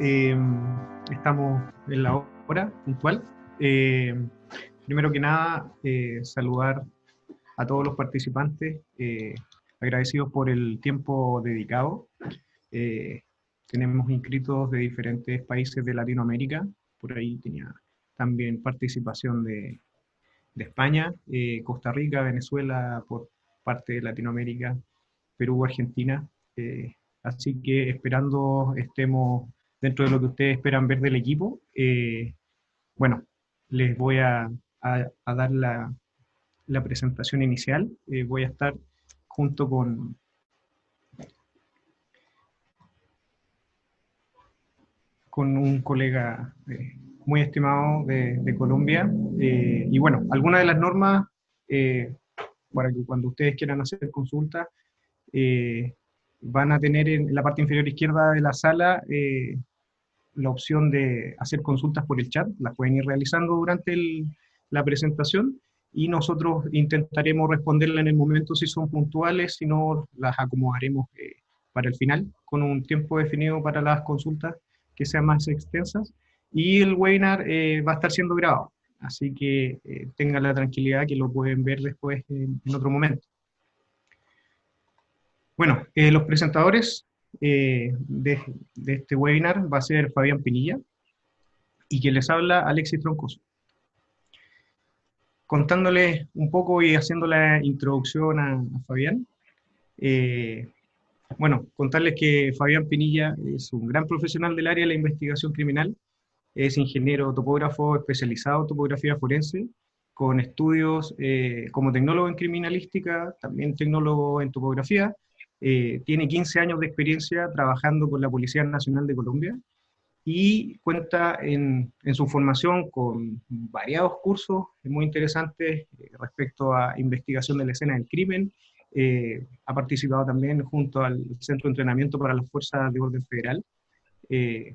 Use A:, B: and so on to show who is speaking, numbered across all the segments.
A: eh, estamos en la hora puntual. Eh, Primero que nada, saludar a todos los participantes, agradecidos por el tiempo dedicado. Eh, Tenemos inscritos de diferentes países de Latinoamérica, por ahí tenía también participación de España, Costa Rica, Venezuela, por parte de Latinoamérica, Perú, Argentina. Así que esperando estemos dentro de lo que ustedes esperan ver del equipo. Bueno, les voy a dar la presentación inicial. Voy a estar junto con un colega muy estimado de Colombia. Y bueno, algunas de las normas, eh, para que cuando ustedes quieran hacer consultas, eh, van a tener en la parte inferior izquierda de la sala la opción de hacer consultas por el chat. Las pueden ir realizando durante la presentación y nosotros intentaremos responderla en el momento si son puntuales, si no las acomodaremos para el final, con un tiempo definido para las consultas que sean más extensas. Y el webinar va a estar siendo grabado, así que tengan la tranquilidad que lo pueden ver después en otro momento. Bueno, los presentadores de este webinar va a ser Fabián Pinilla y quien les habla, Alexis Troncoso. Contándoles un poco y haciendo la introducción a Fabián, bueno, contarles que Fabián Pinilla es un gran profesional del área de la investigación criminal, es ingeniero topógrafo especializado en topografía forense, con estudios como tecnólogo en criminalística, también tecnólogo en topografía. Tiene 15 años de experiencia trabajando con la Policía Nacional de Colombia y cuenta en su formación con variados cursos muy interesantes respecto a investigación de la escena del crimen. Ha participado también junto al Centro de Entrenamiento para las Fuerzas de Orden Federal, eh,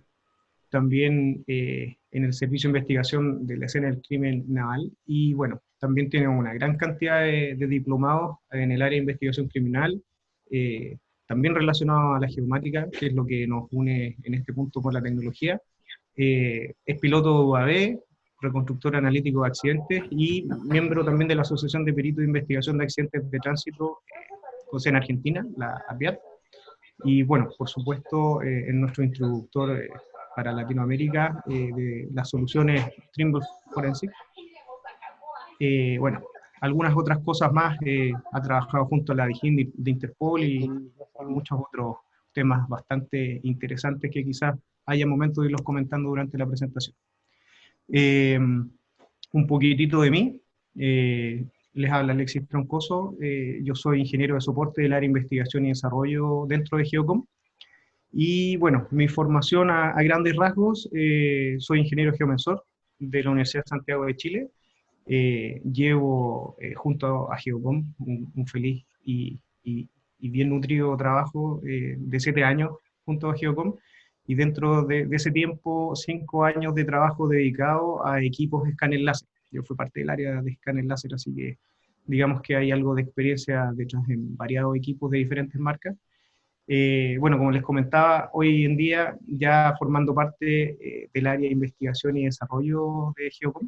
A: también en el Servicio de Investigación de la Escena del Crimen Naval, y bueno, también tiene una gran cantidad de diplomados en el área de investigación criminal, eh, también relacionado a la geomática, que es lo que nos une en este punto con la tecnología. Es piloto de UAV, reconstructor analítico de accidentes y miembro también de la Asociación de Peritos de Investigación de Accidentes de Tránsito, en Argentina, la APIAT. Y bueno, por supuesto, es nuestro introductor para Latinoamérica de las soluciones Trimble Forensic. Bueno, algunas otras cosas más, ha trabajado junto a la DIGIN de Interpol y muchos otros temas bastante interesantes que quizás haya momento de irlos comentando durante la presentación. Un poquitito de mí. Les habla Alexis Troncoso. Yo soy ingeniero de soporte del área de investigación y desarrollo dentro de Geocom. Y bueno, mi formación a grandes rasgos, soy ingeniero geomensor de la Universidad de Santiago de Chile. Llevo junto a Geocom un feliz y bien nutrido trabajo de 7 años junto a Geocom, y dentro de ese tiempo 5 años de trabajo dedicado a equipos de escáner láser. Yo fui parte del área de escáner láser, así que digamos que hay algo de experiencia detrás en variados equipos de diferentes marcas. Bueno, como les comentaba, hoy en día ya formando parte del área de investigación y desarrollo de Geocom.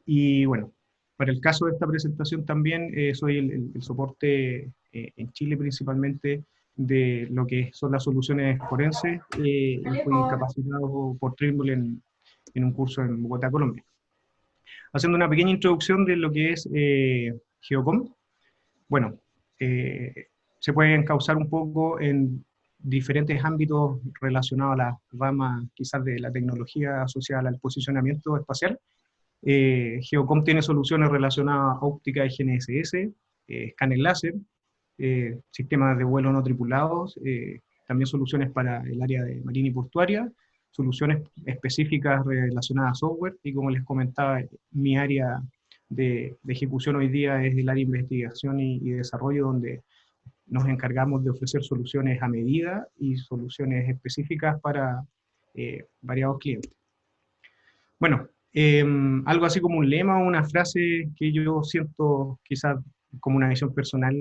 A: Y bueno, para el caso de esta presentación también soy el soporte en Chile principalmente de lo que son las soluciones forenses, y fui capacitado por Trimble en un curso en Bogotá, Colombia. Haciendo una pequeña introducción de lo que es Geocom, bueno, se puede encauzar un poco en diferentes ámbitos relacionados a las ramas quizás de la tecnología asociada al posicionamiento espacial. Geocom tiene soluciones relacionadas a óptica y GNSS, escáner láser, sistemas de vuelo no tripulados, también soluciones para el área de marina y portuaria, soluciones específicas relacionadas a software, y como les comentaba, mi área de ejecución hoy día es el área de investigación y desarrollo, donde nos encargamos de ofrecer soluciones a medida y soluciones específicas para variados clientes. Bueno, algo así como un lema o una frase que yo siento quizás como una visión personal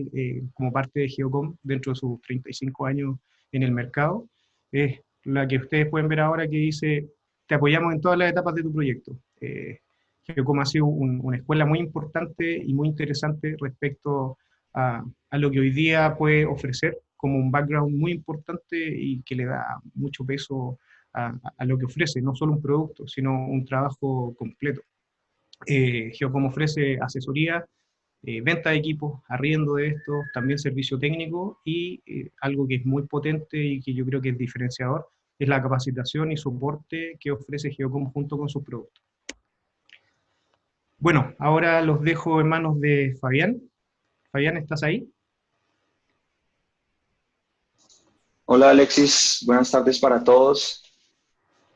A: como parte de Geocom dentro de sus 35 años en el mercado, es la que ustedes pueden ver ahora que dice, te apoyamos en todas las etapas de tu proyecto. Geocom ha sido una escuela muy importante y muy interesante respecto a lo que hoy día puede ofrecer como un background muy importante y que le da mucho peso a lo que ofrece, no solo un producto, sino un trabajo completo. Geocom ofrece asesoría, venta de equipos, arriendo de estos, también servicio técnico y algo que es muy potente y que yo creo que es diferenciador es la capacitación y soporte que ofrece Geocom junto con sus productos. Bueno, ahora los dejo en manos de Fabián. Fabián, ¿estás ahí?
B: Hola Alexis, buenas tardes para todos.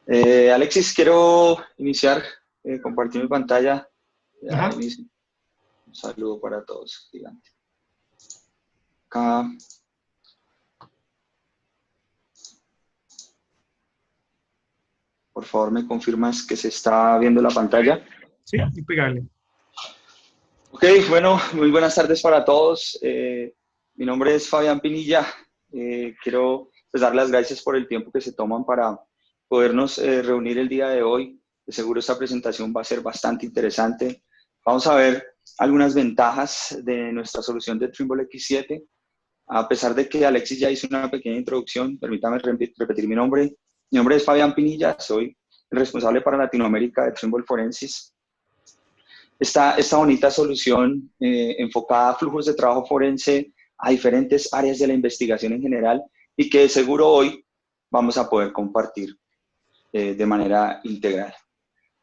B: Alexis, quiero iniciar, compartir mi pantalla. Ya
A: Ajá.
B: inicio. Un saludo para todos, gigante. Acá, por favor, me confirmas que se está viendo la pantalla.
A: Sí, impecable.
B: Ok, bueno, muy buenas tardes para todos. Mi nombre es Fabián Pinilla. Quiero pues, dar las gracias por el tiempo que se toman para podernos reunir el día de hoy. De seguro esta presentación va a ser bastante interesante. Vamos a ver algunas ventajas de nuestra solución de Trimble X7. A pesar de que Alexis ya hizo una pequeña introducción, permítame repetir mi nombre. Mi nombre es Fabián Pinilla, soy el responsable para Latinoamérica de Trimble Forensis. Esta bonita solución enfocada a flujos de trabajo forense, a diferentes áreas de la investigación en general y que de seguro hoy vamos a poder compartir de manera integral.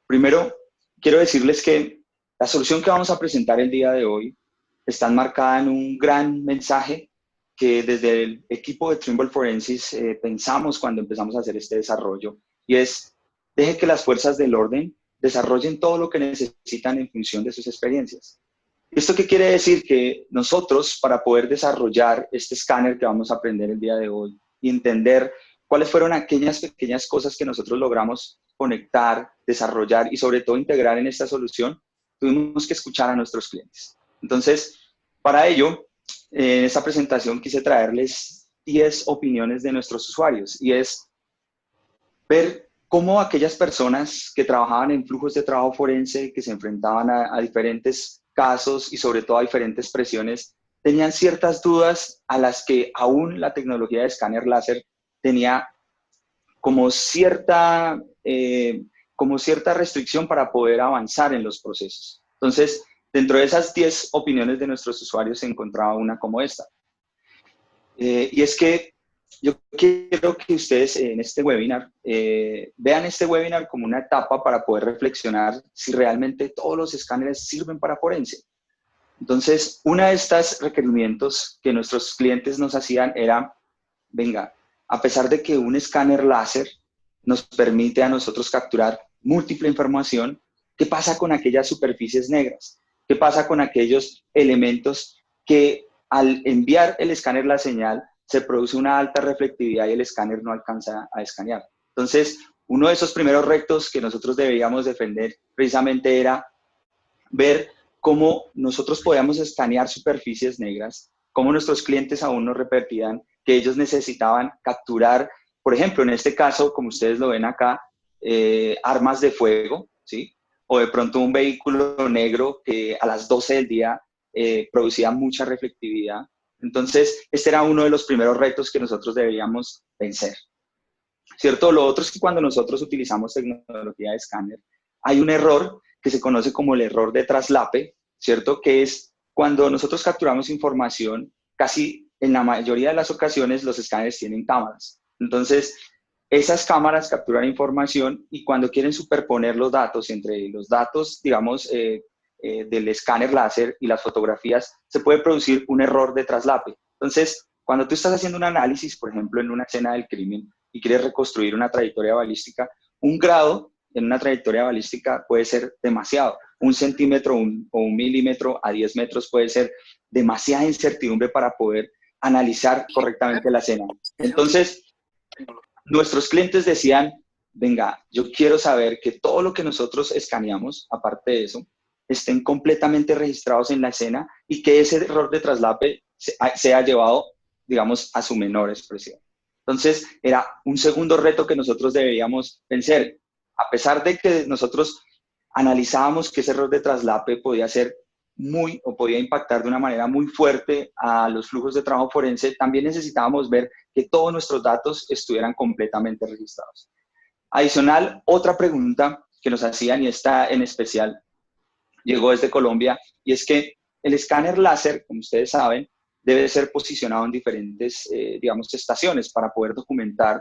B: Primero, quiero decirles que la solución que vamos a presentar el día de hoy está enmarcada en un gran mensaje que desde el equipo de Trimble Forensis pensamos cuando empezamos a hacer este desarrollo, y es: deje que las fuerzas del orden desarrollen todo lo que necesitan en función de sus experiencias. ¿Esto qué quiere decir? Que nosotros, para poder desarrollar este escáner que vamos a aprender el día de hoy y entender cuáles fueron aquellas pequeñas cosas que nosotros logramos conectar, desarrollar y sobre todo integrar en esta solución, tuvimos que escuchar a nuestros clientes. Entonces, para ello, en esta presentación quise traerles 10 opiniones de nuestros usuarios, y es ver cómo aquellas personas que trabajaban en flujos de trabajo forense, que se enfrentaban a diferentes casos y sobre todo a diferentes presiones, tenían ciertas dudas a las que aún la tecnología de escáner láser tenía como como cierta restricción para poder avanzar en los procesos. Entonces, dentro de esas 10 opiniones de nuestros usuarios se encontraba una como esta. Y es que yo quiero que ustedes en este webinar vean este webinar como una etapa para poder reflexionar si realmente todos los escáneres sirven para forense. Entonces, una de estas requerimientos que nuestros clientes nos hacían era: venga, a pesar de que un escáner láser nos permite a nosotros capturar múltiple información, ¿qué pasa con aquellas superficies negras? ¿Qué pasa con aquellos elementos que al enviar el escáner la señal se produce una alta reflectividad y el escáner no alcanza a escanear? Entonces, uno de esos primeros retos que nosotros debíamos defender precisamente era ver cómo nosotros podíamos escanear superficies negras, cómo nuestros clientes aún nos repetían que ellos necesitaban capturar, por ejemplo, en este caso, como ustedes lo ven acá, armas de fuego, ¿sí? O de pronto un vehículo negro que a las 12 del día producía mucha reflectividad. Entonces, este era uno de los primeros retos que nosotros deberíamos vencer, ¿cierto? Lo otro es que cuando nosotros utilizamos tecnología de escáner, hay un error que se conoce como el error de traslape, ¿cierto? Que es cuando nosotros capturamos información, casi en la mayoría de las ocasiones los escáneres tienen cámaras. Entonces, esas cámaras capturan información y cuando quieren superponer los datos entre los datos, digamos, del escáner láser y las fotografías, se puede producir un error de traslape. Entonces, cuando tú estás haciendo un análisis, por ejemplo, en una escena del crimen y quieres reconstruir una trayectoria balística, un grado en una trayectoria balística puede ser demasiado. Un centímetro o un milímetro a 10 metros puede ser demasiada incertidumbre para poder analizar correctamente la escena. Entonces, nuestros clientes decían: venga, yo quiero saber que todo lo que nosotros escaneamos, aparte de eso, estén completamente registrados en la escena y que ese error de traslape sea llevado, digamos, a su menor expresión. Entonces, era un segundo reto que nosotros deberíamos vencer. A pesar de que nosotros analizábamos que ese error de traslape podía ser o podía impactar de una manera muy fuerte a los flujos de trabajo forense, también necesitábamos ver que todos nuestros datos estuvieran completamente registrados. Adicional, otra pregunta que nos hacían, y esta en especial llegó desde Colombia, y es que el escáner láser, como ustedes saben, debe ser posicionado en diferentes, digamos, estaciones para poder documentar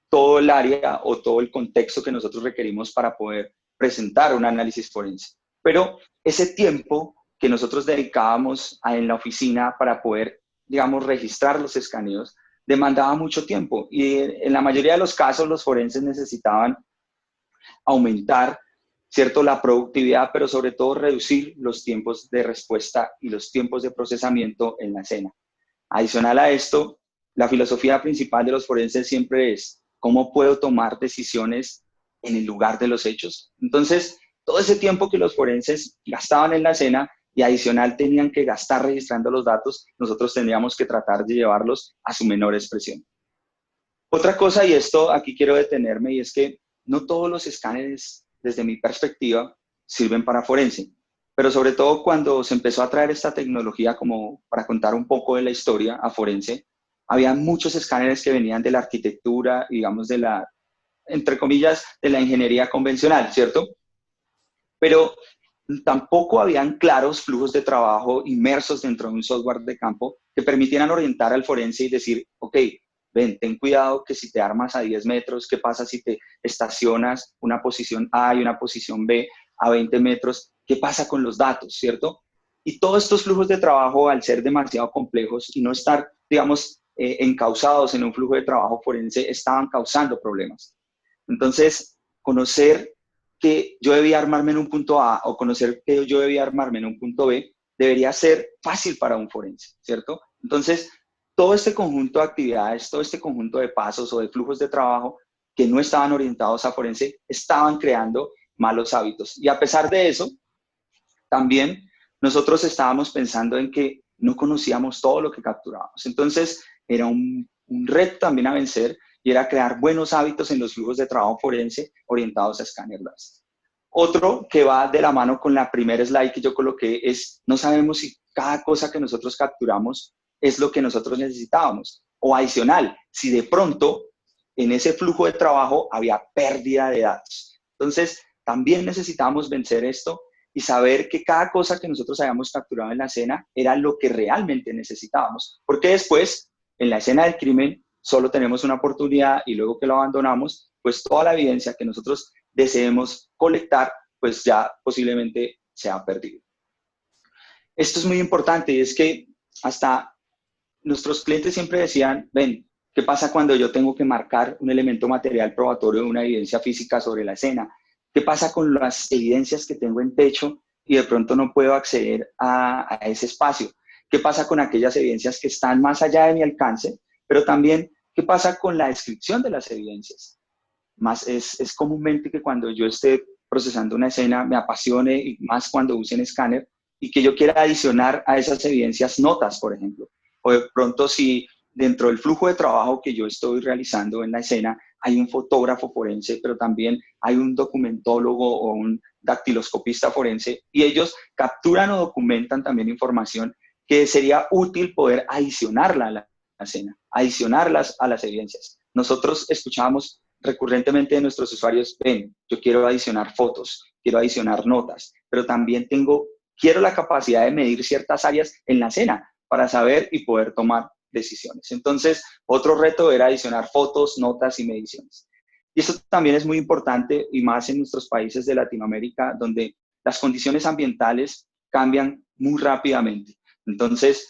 B: todo el área o todo el contexto que nosotros requerimos para poder presentar un análisis forense. Pero ese tiempo que nosotros dedicábamos en la oficina para poder, digamos, registrar los escaneos, demandaba mucho tiempo y en la mayoría de los casos los forenses necesitaban aumentar, ¿cierto?, la productividad, pero sobre todo reducir los tiempos de respuesta y los tiempos de procesamiento en la escena. Adicional a esto, la filosofía principal de los forenses siempre es cómo puedo tomar decisiones en el lugar de los hechos. Entonces, todo ese tiempo que los forenses gastaban en la escena y adicional tenían que gastar registrando los datos, nosotros tendríamos que tratar de llevarlos a su menor expresión. Otra cosa, y esto aquí quiero detenerme, y es que no todos los escáneres, desde mi perspectiva, sirven para forense, pero sobre todo cuando se empezó a traer esta tecnología, como para contar un poco de la historia a forense, había muchos escáneres que venían de la arquitectura, digamos, de la, entre comillas, de la ingeniería convencional, ¿cierto? Pero tampoco habían claros flujos de trabajo inmersos dentro de un software de campo que permitieran orientar al forense y decir, ok, ven, ten cuidado que si te armas a 10 metros, ¿qué pasa si te estacionas una posición A y una posición B a 20 metros? ¿Qué pasa con los datos, cierto? Y todos estos flujos de trabajo, al ser demasiado complejos y no estar, digamos, encausados en un flujo de trabajo forense, estaban causando problemas. Entonces, conocer que yo debía armarme en un punto A o conocer que yo debía armarme en un punto B debería ser fácil para un forense, ¿cierto? Entonces, todo este conjunto de actividades, todo este conjunto de pasos o de flujos de trabajo que no estaban orientados a forense, estaban creando malos hábitos. Y a pesar de eso, también nosotros estábamos pensando en que no conocíamos todo lo que capturábamos. Entonces, era un reto también a vencer y era crear buenos hábitos en los flujos de trabajo forense orientados a escáner láser. Otro que va de la mano con la primera slide que yo coloqué es, no sabemos si cada cosa que nosotros capturamos es lo que nosotros necesitábamos. O adicional, si de pronto en ese flujo de trabajo había pérdida de datos. Entonces, también necesitábamos vencer esto y saber que cada cosa que nosotros habíamos capturado en la escena era lo que realmente necesitábamos. Porque después, en la escena del crimen, solo tenemos una oportunidad y luego que lo abandonamos, pues toda la evidencia que nosotros deseemos colectar, pues ya posiblemente se ha perdido. Esto es muy importante y es que hasta nuestros clientes siempre decían, ven, ¿qué pasa cuando yo tengo que marcar un elemento material probatorio de una evidencia física sobre la escena? ¿Qué pasa con las evidencias que tengo en techo y de pronto no puedo acceder a ese espacio? ¿Qué pasa con aquellas evidencias que están más allá de mi alcance? Pero también, ¿qué pasa con la descripción de las evidencias? Es comúnmente que cuando yo esté procesando una escena me apasione, y más cuando use un escáner, y que yo quiera adicionar a esas evidencias notas, por ejemplo. O de pronto si dentro del flujo de trabajo que yo estoy realizando en la escena hay un fotógrafo forense, pero también hay un documentólogo o un dactiloscopista forense, y ellos capturan o documentan también información que sería útil poder adicionarla a la escena, adicionarlas a las evidencias. Nosotros escuchamos recurrentemente de nuestros usuarios, ven, yo quiero adicionar fotos, quiero adicionar notas, pero también quiero la capacidad de medir ciertas áreas en la escena para saber y poder tomar decisiones. Entonces, otro reto era adicionar fotos, notas y mediciones. Y esto también es muy importante y más en nuestros países de Latinoamérica, donde las condiciones ambientales cambian muy rápidamente. Entonces,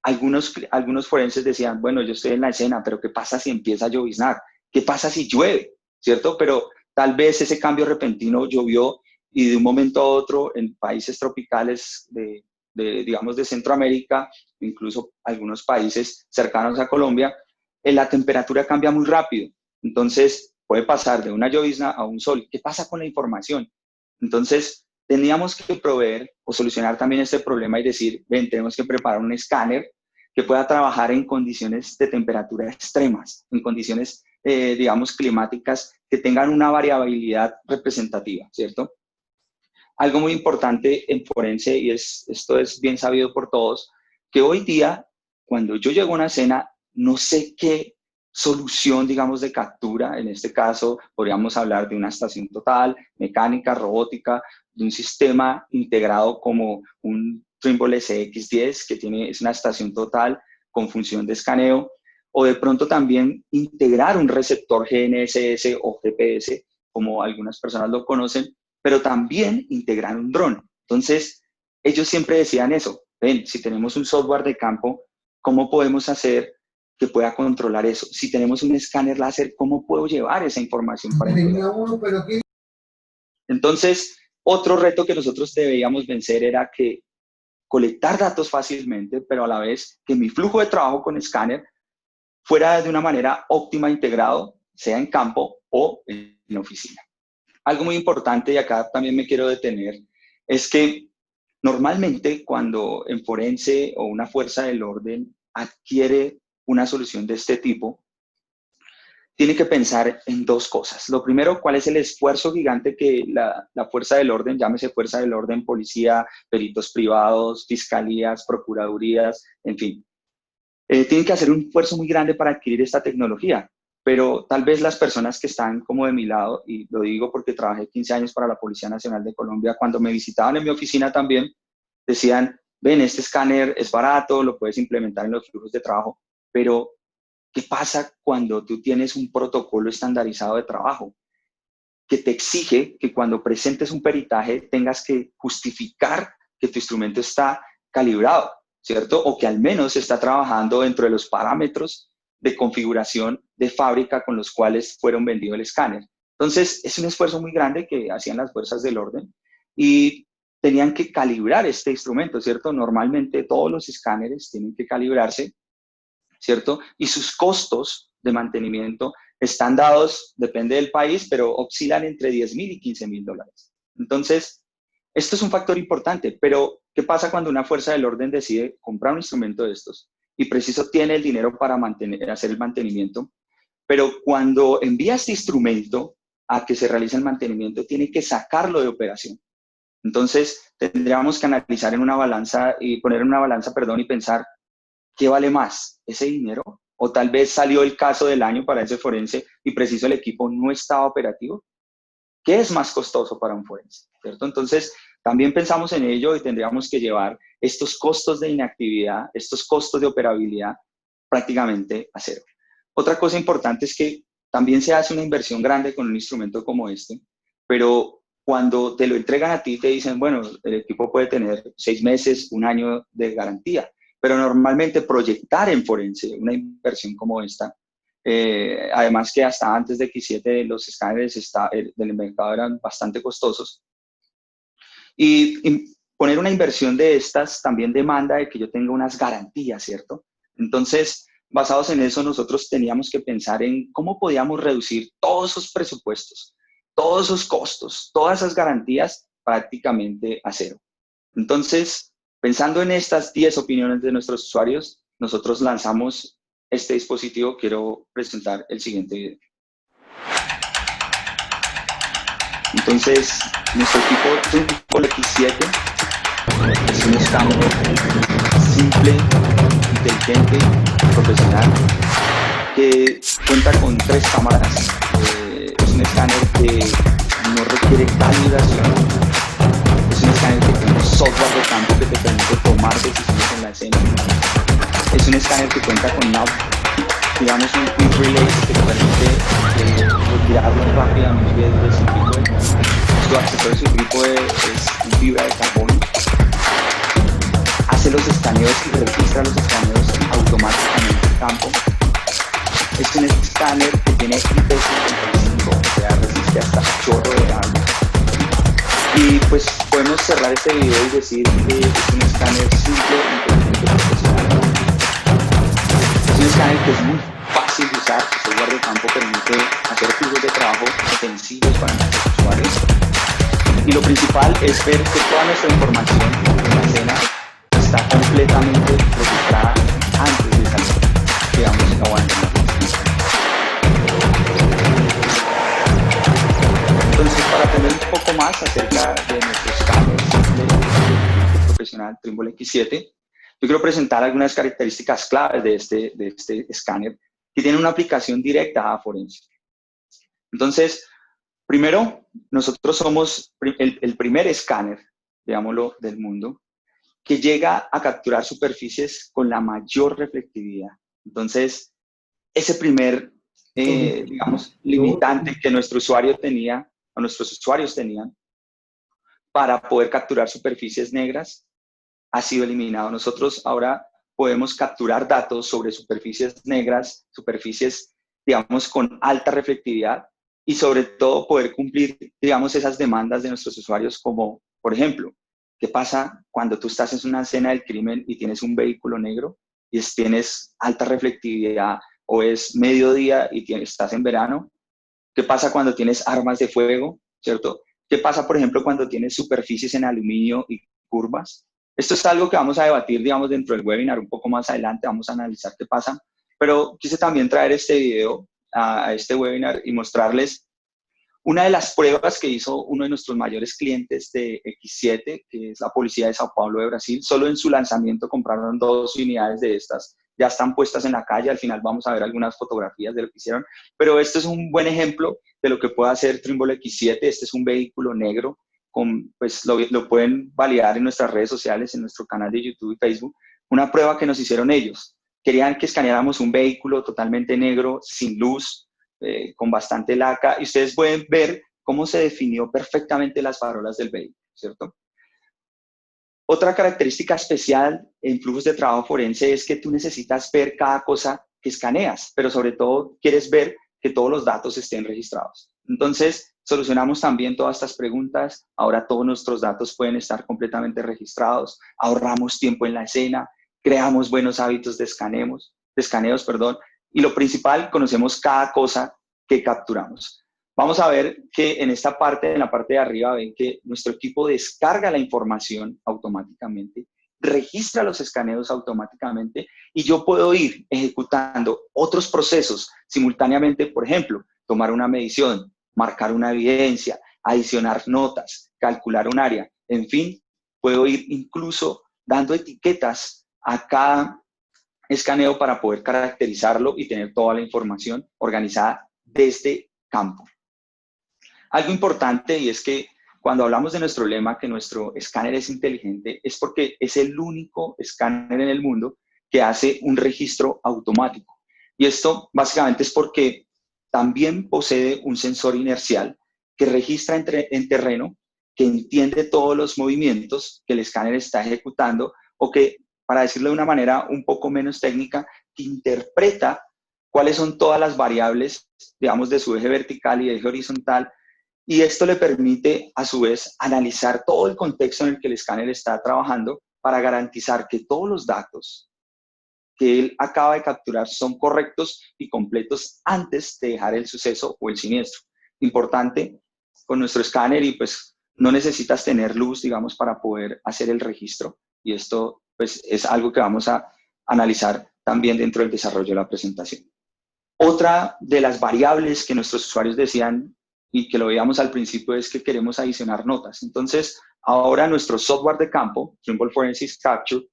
B: algunos forenses decían, bueno, yo estoy en la escena, pero ¿qué pasa si empieza a lloviznar? ¿Qué pasa si llueve? ¿Cierto? Pero tal vez ese cambio repentino llovió y de un momento a otro en países tropicales digamos, de Centroamérica, incluso algunos países cercanos a Colombia, la temperatura cambia muy rápido. Entonces, puede pasar de una llovizna a un sol. ¿Qué pasa con la información? Entonces, teníamos que proveer o solucionar también este problema y decir, ven, tenemos que preparar un escáner que pueda trabajar en condiciones de temperatura extremas, en condiciones, digamos, climáticas que tengan una variabilidad representativa, ¿cierto? Algo muy importante en forense, y esto es bien sabido por todos, que hoy día, cuando yo llego a una escena, no sé qué solución, digamos, de captura, en este caso podríamos hablar de una estación total, mecánica, robótica, de un sistema integrado como un Trimble SX10, que es una estación total con función de escaneo, o de pronto también integrar un receptor GNSS o GPS, como algunas personas lo conocen, pero también integrar un dron. Entonces, ellos siempre decían eso, ven, si tenemos un software de campo, ¿cómo podemos hacer que pueda controlar eso? Si tenemos un escáner láser, ¿cómo puedo llevar esa información para integrar? Entonces, otro reto que nosotros debíamos vencer era que colectar datos fácilmente, pero a la vez que mi flujo de trabajo con escáner fuera de una manera óptima integrado, sea en campo o en oficina. Algo muy importante, y acá también me quiero detener, es que normalmente cuando en forense o una fuerza del orden adquiere una solución de este tipo, tiene que pensar en dos cosas. Lo primero, ¿cuál es el esfuerzo gigante que la fuerza del orden, llámese fuerza del orden, policía, peritos privados, fiscalías, procuradurías, en fin, tienen que hacer un esfuerzo muy grande para adquirir esta tecnología? Pero tal vez las personas que están como de mi lado, y lo digo porque trabajé 15 años para la Policía Nacional de Colombia, cuando me visitaban en mi oficina también, decían, ven, este escáner es barato, lo puedes implementar en los flujos de trabajo, pero ¿qué pasa cuando tú tienes un protocolo estandarizado de trabajo que te exige que cuando presentes un peritaje tengas que justificar que tu instrumento está calibrado, ¿cierto? O que al menos está trabajando dentro de los parámetros de configuración de fábrica con los cuales fueron vendidos el escáner? Entonces, es un esfuerzo muy grande que hacían las fuerzas del orden y tenían que calibrar este instrumento, ¿cierto? Normalmente todos los escáneres tienen que calibrarse, ¿cierto? Y sus costos de mantenimiento están dados, depende del país, pero oscilan entre 10.000 y 15.000 dólares. Entonces, esto es un factor importante, pero ¿qué pasa cuando una fuerza del orden decide comprar un instrumento de estos y preciso tiene el dinero para hacer el mantenimiento? Pero cuando envía este instrumento a que se realice el mantenimiento, tiene que sacarlo de operación. Entonces, tendríamos que analizar en una balanza y poner en una balanza, perdón, y pensar, ¿qué vale más? ¿Ese dinero? O tal vez salió el caso del año para ese forense y preciso el equipo no estaba operativo. ¿Qué es más costoso para un forense? ¿Cierto? Entonces, también pensamos en ello y tendríamos que llevar estos costos de inactividad, estos costos de operabilidad prácticamente a cero. Otra cosa importante es que también se hace una inversión grande con un instrumento como este, pero cuando te lo entregan a ti te dicen, bueno, el equipo puede tener 6 meses, 1 año de garantía, pero normalmente proyectar en forense una inversión como esta, además que hasta antes de X7 los escáneres del mercado eran bastante costosos, y poner una inversión de estas también demanda de que yo tenga unas garantías, ¿cierto? Entonces, basados en eso, nosotros teníamos que pensar en cómo podíamos reducir todos esos presupuestos, todos esos costos, todas esas garantías prácticamente a cero. Entonces, pensando en estas 10 opiniones de nuestros usuarios, nosotros lanzamos este dispositivo. Quiero presentar el siguiente video. Entonces, nuestro equipo Trimble X7 es un escáner simple, inteligente, profesional, que cuenta con 3 cámaras. Es un escáner que no requiere calibración. Es un escáner que tiene un software de campo que te permite tomar decisiones en la escena. Es un escáner que cuenta con un quick release que te permite retirarlo rápidamente de su trípode. Su accesorio de su trípode es fibra de carbono. Hace los escaneos y registra los escaneos automáticamente en campo. Es un escáner que tiene IP55, o sea, resiste hasta chorro de agua. Y pues podemos cerrar este video y decir que es un escáner simple, inteligente, profesional. Es un escáner que es muy fácil de usar. Su software de campo permite hacer flujos de trabajo sencillos para nuestros usuarios. Y lo principal es ver que toda nuestra información en la escena está completamente registrada más acerca de nuestro escáner profesional Trimble X7. Yo quiero presentar algunas características claves de este escáner que tiene una aplicación directa a Forensic. Entonces, primero, nosotros somos el primer escáner, digámoslo, del mundo, que llega a capturar superficies con la mayor reflectividad. Entonces, ese primer, digamos, limitante que nuestro usuario tenía, o nuestros usuarios tenían, para poder capturar superficies negras, ha sido eliminado. Nosotros ahora podemos capturar datos sobre superficies negras, superficies, digamos, con alta reflectividad, y sobre todo poder cumplir, digamos, esas demandas de nuestros usuarios como, por ejemplo, ¿qué pasa cuando tú estás en una escena del crimen y tienes un vehículo negro y tienes alta reflectividad o es mediodía y estás en verano? ¿Qué pasa cuando tienes armas de fuego, cierto? ¿Qué pasa, por ejemplo, cuando tienes superficies en aluminio y curvas? Esto es algo que vamos a debatir, digamos, dentro del webinar un poco más adelante, vamos a analizar qué pasa, pero quise también traer este video a este webinar y mostrarles una de las pruebas que hizo uno de nuestros mayores clientes de X7, que es la Policía de Sao Paulo de Brasil. Solo en su lanzamiento compraron 2 unidades de estas, ya están puestas en la calle, al final vamos a ver algunas fotografías de lo que hicieron, pero este es un buen ejemplo de lo que puede hacer Trimble X7. Este es un vehículo negro, pues lo pueden validar en nuestras redes sociales, en nuestro canal de YouTube y Facebook, una prueba que nos hicieron ellos. Querían que escaneáramos un vehículo totalmente negro, sin luz, con bastante laca, y ustedes pueden ver cómo se definió perfectamente las farolas del vehículo, ¿cierto? Otra característica especial en flujos de trabajo forense es que tú necesitas ver cada cosa que escaneas, pero sobre todo quieres ver que todos los datos estén registrados. Entonces, solucionamos también todas estas preguntas. Ahora todos nuestros datos pueden estar completamente registrados, ahorramos tiempo en la escena, creamos buenos hábitos de escaneos, y lo principal, conocemos cada cosa que capturamos. Vamos a ver que en esta parte, en la parte de arriba, ven que nuestro equipo descarga la información automáticamente, registra los escaneos automáticamente, y yo puedo ir ejecutando otros procesos simultáneamente. Por ejemplo, tomar una medición, marcar una evidencia, adicionar notas, calcular un área. En fin, puedo ir incluso dando etiquetas a cada escaneo para poder caracterizarlo y tener toda la información organizada desde campo. Algo importante, y es que cuando hablamos de nuestro lema, que nuestro escáner es inteligente, es porque es el único escáner en el mundo que hace un registro automático. Y esto básicamente es porque también posee un sensor inercial que registra en terreno, que entiende todos los movimientos que el escáner está ejecutando, o que, para decirlo de una manera un poco menos técnica, que interpreta cuáles son todas las variables, digamos, de su eje vertical y eje horizontal, y esto le permite, a su vez, analizar todo el contexto en el que el escáner está trabajando para garantizar que todos los datos que él acaba de capturar son correctos y completos antes de dejar el suceso o el siniestro. Importante con nuestro escáner, y pues no necesitas tener luz, digamos, para poder hacer el registro, y esto pues es algo que vamos a analizar también dentro del desarrollo de la presentación. Otra de las variables que nuestros usuarios decían y que lo veíamos al principio es que queremos adicionar notas. Entonces, ahora nuestro software de campo, Trimble Forensic Capture,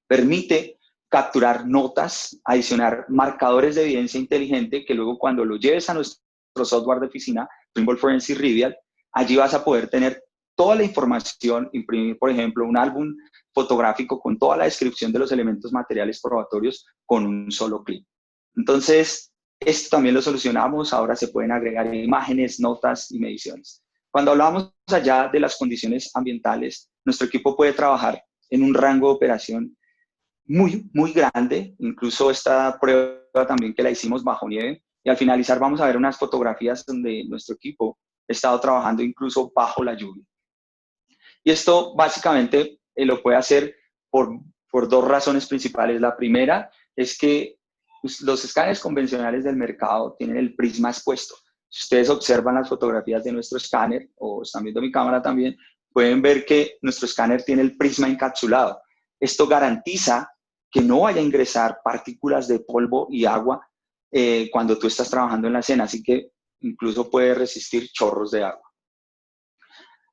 B: permite capturar notas, adicionar marcadores de evidencia inteligente que luego, cuando lo lleves a nuestro software de oficina, Trimble Forensic Rivial, allí vas a poder tener toda la información, imprimir, por ejemplo, un álbum fotográfico con toda la descripción de los elementos materiales probatorios con un solo clic. Entonces, esto también lo solucionamos. Ahora se pueden agregar imágenes, notas y mediciones. Cuando hablamos allá de las condiciones ambientales, nuestro equipo puede trabajar en un rango de operación muy, muy grande. Incluso esta prueba también que la hicimos bajo nieve. Y al finalizar vamos a ver unas fotografías donde nuestro equipo ha estado trabajando incluso bajo la lluvia. Y esto básicamente lo puede hacer por 2 razones principales. La primera es que los escáneres convencionales del mercado tienen el prisma expuesto. Si ustedes observan las fotografías de nuestro escáner, o están viendo mi cámara también, pueden ver que nuestro escáner tiene el prisma encapsulado. Esto garantiza que no vaya a ingresar partículas de polvo y agua cuando tú estás trabajando en la escena, así que incluso puede resistir chorros de agua.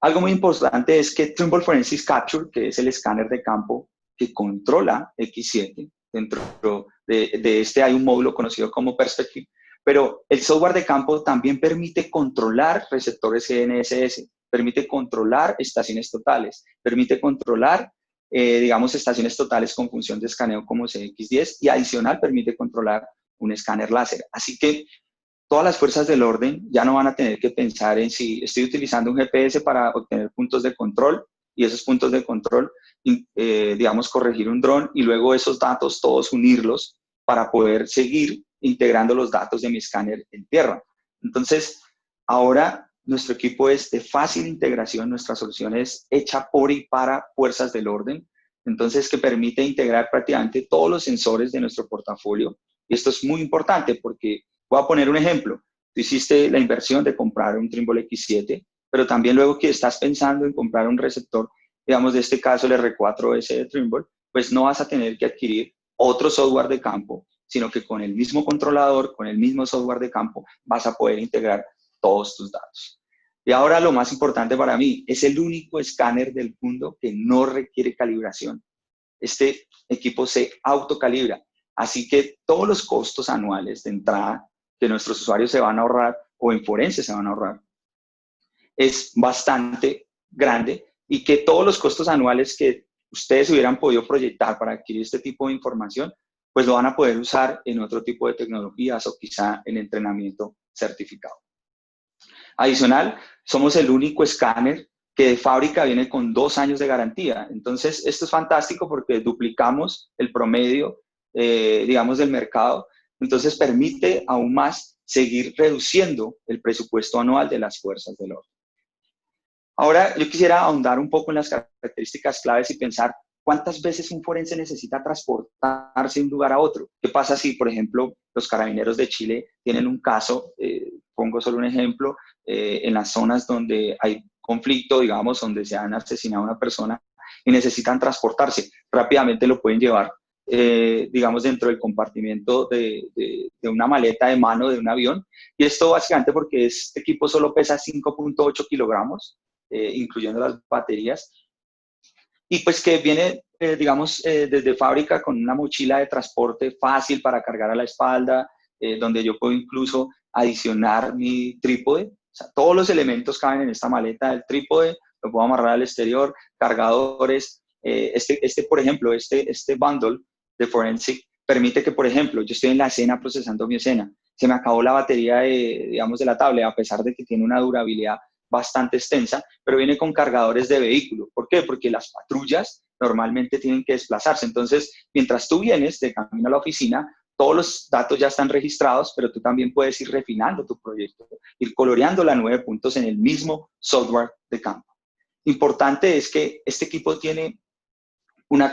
B: Algo muy importante es que Trimble Forensics Capture, que es el escáner de campo que controla X7, dentro de este hay un módulo conocido como Perspective, pero el software de campo también permite controlar receptores GNSS, permite controlar estaciones totales, permite controlar, digamos, estaciones totales con función de escaneo como CX10 y adicional permite controlar un escáner láser. Así que todas las fuerzas del orden ya no van a tener que pensar en si estoy utilizando un GPS para obtener puntos de control y esos puntos de control, digamos, corregir un dron y luego esos datos todos unirlos para poder seguir integrando los datos de mi escáner en tierra. Entonces, ahora nuestro equipo es de fácil integración, nuestra solución es hecha por y para fuerzas del orden, entonces que permite integrar prácticamente todos los sensores de nuestro portafolio. Y esto es muy importante porque voy a poner un ejemplo. Tú hiciste la inversión de comprar un Trimble X7, pero también luego que estás pensando en comprar un receptor, digamos de este caso el R4S de Trimble, pues no vas a tener que adquirir otro software de campo, sino que con el mismo controlador, con el mismo software de campo, vas a poder integrar todos tus datos. Y ahora lo más importante para mí, es el único escáner del mundo que no requiere calibración. Este equipo se autocalibra, así que todos los costos anuales de entrada que nuestros usuarios se van a ahorrar o en Forense se van a ahorrar es bastante grande y que todos los costos anuales que ustedes hubieran podido proyectar para adquirir este tipo de información, pues lo van a poder usar en otro tipo de tecnologías o quizá en entrenamiento certificado. Adicional, somos el único escáner que de fábrica viene con 2 años de garantía. Entonces, esto es fantástico porque duplicamos el promedio, digamos, del mercado. Entonces, permite aún más seguir reduciendo el presupuesto anual de las fuerzas del orden. Ahora, yo quisiera ahondar un poco en las características claves y pensar cuántas veces un forense necesita transportarse de un lugar a otro. ¿Qué pasa si, por ejemplo, los carabineros de Chile tienen un caso, pongo solo un ejemplo, en las zonas donde hay conflicto, digamos, donde se han asesinado a una persona y necesitan transportarse? Rápidamente lo pueden llevar, digamos, dentro del compartimiento de una maleta de mano de un avión. Y esto básicamente porque este equipo solo pesa 5.8 kilogramos, incluyendo las baterías, y pues que viene, digamos, desde fábrica con una mochila de transporte fácil para cargar a la espalda, donde yo puedo incluso adicionar mi trípode. O sea, todos los elementos caben en esta maleta del trípode, lo puedo amarrar al exterior, cargadores. Por ejemplo, este bundle de Forensic permite que, por ejemplo, yo estoy en la escena procesando mi escena, se me acabó la batería digamos, de la tablet, a pesar de que tiene una durabilidad bastante extensa, pero viene con cargadores de vehículo. ¿Por qué? Porque las patrullas normalmente tienen que desplazarse. Entonces, mientras tú vienes de camino a la oficina, todos los datos ya están registrados, pero tú también puedes ir refinando tu proyecto, ir coloreando las 9 puntos en el mismo software de campo. Importante es que este equipo tiene una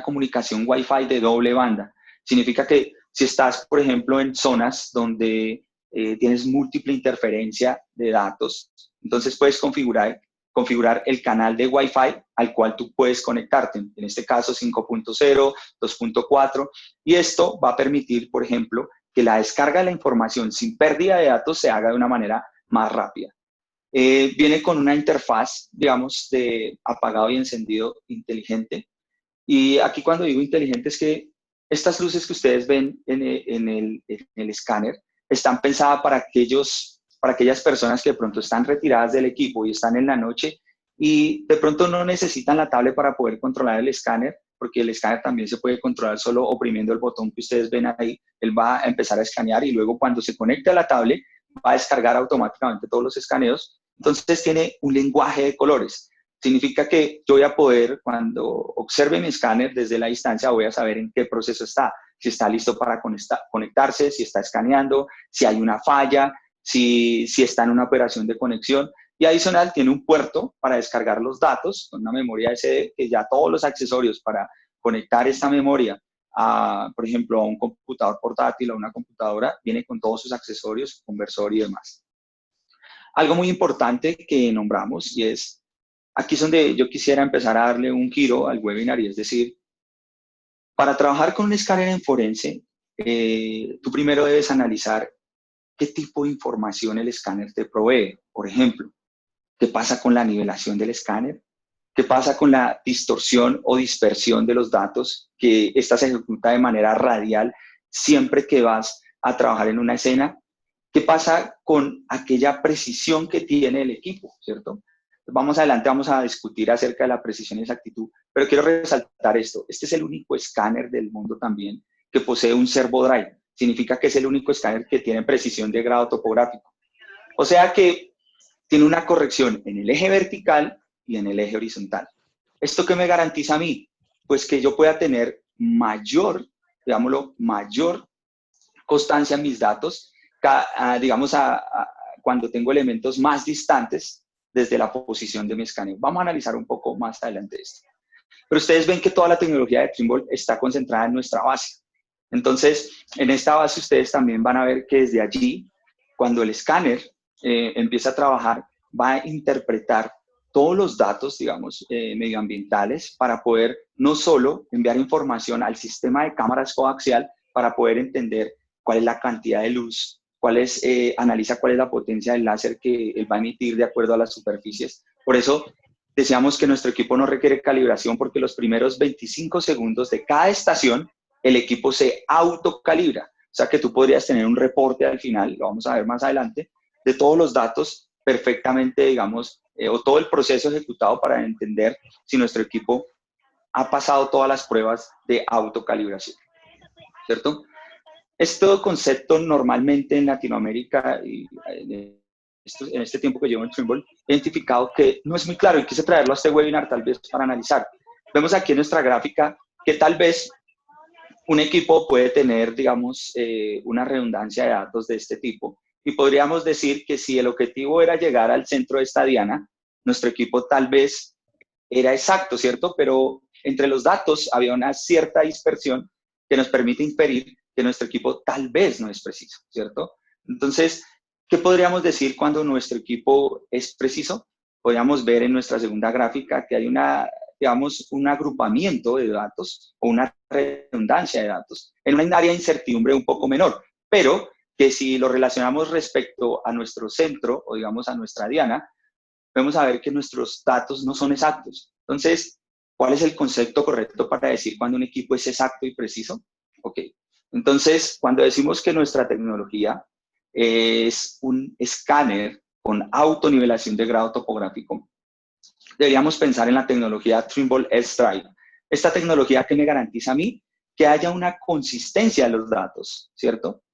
B: comunicación Wi-Fi de doble banda. Significa que si estás, por ejemplo, en zonas donde tienes múltiple interferencia de datos, entonces puedes configurar el canal de Wi-Fi al cual tú puedes conectarte, en este caso 5.0, 2.4, y esto va a permitir, por ejemplo, que la descarga de la información sin pérdida de datos se haga de una manera más rápida. Viene con una interfaz, digamos, de apagado y encendido inteligente. Y aquí cuando digo inteligente es que estas luces que ustedes ven en el escáner están pensadas para aquellas personas que de pronto están retiradas del equipo y están en la noche y de pronto no necesitan la tablet para poder controlar el escáner, porque el escáner también se puede controlar solo oprimiendo el botón que ustedes ven ahí. Él va a empezar a escanear y luego cuando se conecte a la tablet va a descargar automáticamente todos los escaneos. Entonces tiene un lenguaje de colores. Significa que yo voy a poder, cuando observe mi escáner desde la distancia, voy a saber en qué proceso está, si está listo para conectarse, si está escaneando, si hay una falla, si está en una operación de conexión. Y adicional tiene un puerto para descargar los datos con una memoria SD, que ya todos los accesorios para conectar esta memoria, por ejemplo, a un computador portátil o una computadora, viene con todos sus accesorios, conversor y demás. Algo muy importante que nombramos y es, aquí es donde yo quisiera empezar a darle un giro al webinar y es decir, para trabajar con un escáner en forense, tú primero debes analizar qué tipo de información el escáner te provee. Por ejemplo, ¿Qué pasa con la nivelación del escáner? ¿Qué pasa con la distorsión o dispersión de los datos? Que esta se ejecuta de manera radial siempre que vas a trabajar en una escena. ¿Qué pasa con aquella precisión que tiene el equipo, cierto? Vamos adelante, vamos a discutir acerca de la precisión y exactitud, pero quiero resaltar esto. Este es el único escáner del mundo también que posee un servo drive. Significa que es el único escáner que tiene precisión de grado topográfico. O sea que tiene una corrección en el eje vertical y en el eje horizontal. ¿Esto qué me garantiza a mí? Pues que yo pueda tener mayor, digámoslo, mayor constancia en mis datos, digamos, cuando tengo elementos más distantes desde la posición de mi escaneo. Vamos a analizar un poco más adelante esto. Pero ustedes ven que toda la tecnología de Trimble está concentrada en nuestra base. Entonces, en esta base ustedes también van a ver que desde allí, cuando el escáner empieza a trabajar, va a interpretar todos los datos, digamos, medioambientales para poder no solo enviar información al sistema de cámaras coaxial para poder entender cuál es la cantidad de luz, analiza cuál es la potencia del láser que él va a emitir de acuerdo a las superficies. Por eso decíamos que nuestro equipo no requiere calibración porque los primeros 25 segundos de cada estación el equipo se autocalibra. O sea que tú podrías tener un reporte al final, lo vamos a ver más adelante, de todos los datos perfectamente, digamos, o todo el proceso ejecutado para entender si nuestro equipo ha pasado todas las pruebas de autocalibración, ¿cierto? Este concepto normalmente en Latinoamérica y en este tiempo que llevo en Trimble, he identificado que no es muy claro y quise traerlo a este webinar tal vez para analizar. Vemos aquí en nuestra gráfica que tal vez un equipo puede tener, digamos, una redundancia de datos de este tipo. Y podríamos decir que si el objetivo era llegar al centro de esta diana, nuestro equipo tal vez era exacto, ¿cierto? Pero entre los datos había una cierta dispersión que nos permite inferir que nuestro equipo tal vez no es preciso, ¿cierto? Entonces, ¿qué podríamos decir cuando nuestro equipo es preciso? Podríamos ver en nuestra segunda gráfica que hay digamos, un agrupamiento de datos o una redundancia de datos en un área de incertidumbre un poco menor, pero que si lo relacionamos respecto a nuestro centro o digamos a nuestra diana, vamos a ver que nuestros datos no son exactos. Entonces, ¿cuál es el concepto correcto para decir cuando un equipo es exacto y preciso? Ok, entonces cuando decimos que nuestra tecnología es un escáner con autonivelación de grado topográfico, deberíamos pensar en la tecnología Trimble S-Drive. Esta tecnología que me garantiza a mí que haya una consistencia de los datos, ¿cierto?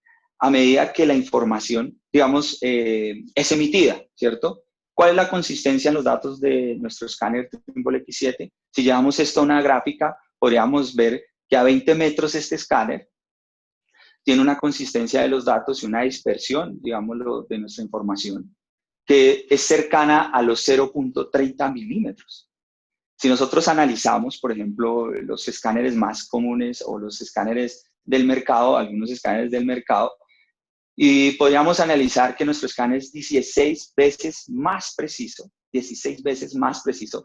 B: A medida que la información, digamos, es emitida, ¿cierto? ¿Cuál es la consistencia en los datos de nuestro escáner Trimble X7? Si llevamos esto a una gráfica, podríamos ver que a 20 metros este escáner tiene una consistencia de los datos y una dispersión, digámoslo, de nuestra información, que es cercana a los 0.30 milímetros. Si nosotros analizamos, por ejemplo, los escáneres más comunes o los escáneres del mercado, algunos escáneres del mercado, y podríamos analizar que nuestro escáner es 16 veces más preciso, 16 veces más preciso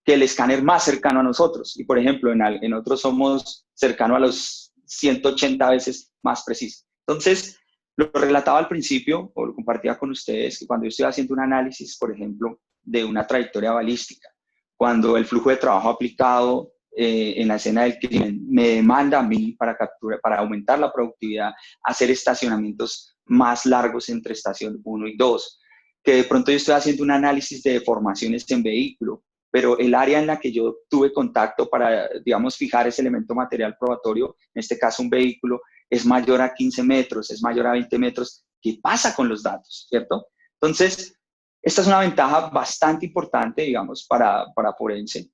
B: que el escáner más cercano a nosotros. Y, por ejemplo, en otros somos cercano a los 180 veces más precisos. Entonces, lo relataba al principio, o lo compartía con ustedes, que cuando yo estoy haciendo un análisis, por ejemplo, de una trayectoria balística, cuando el flujo de trabajo aplicado en la escena del crimen me demanda a mí para aumentar la productividad, hacer estacionamientos más largos entre estación 1 y 2, que de pronto yo estoy haciendo un análisis de deformaciones en vehículo, pero el área en la que yo tuve contacto para, digamos, fijar ese elemento material probatorio, en este caso un vehículo, es mayor a 15 metros, es mayor a 20 metros. ¿Qué pasa con los datos, cierto? Entonces, esta es una ventaja bastante importante, digamos, para forense,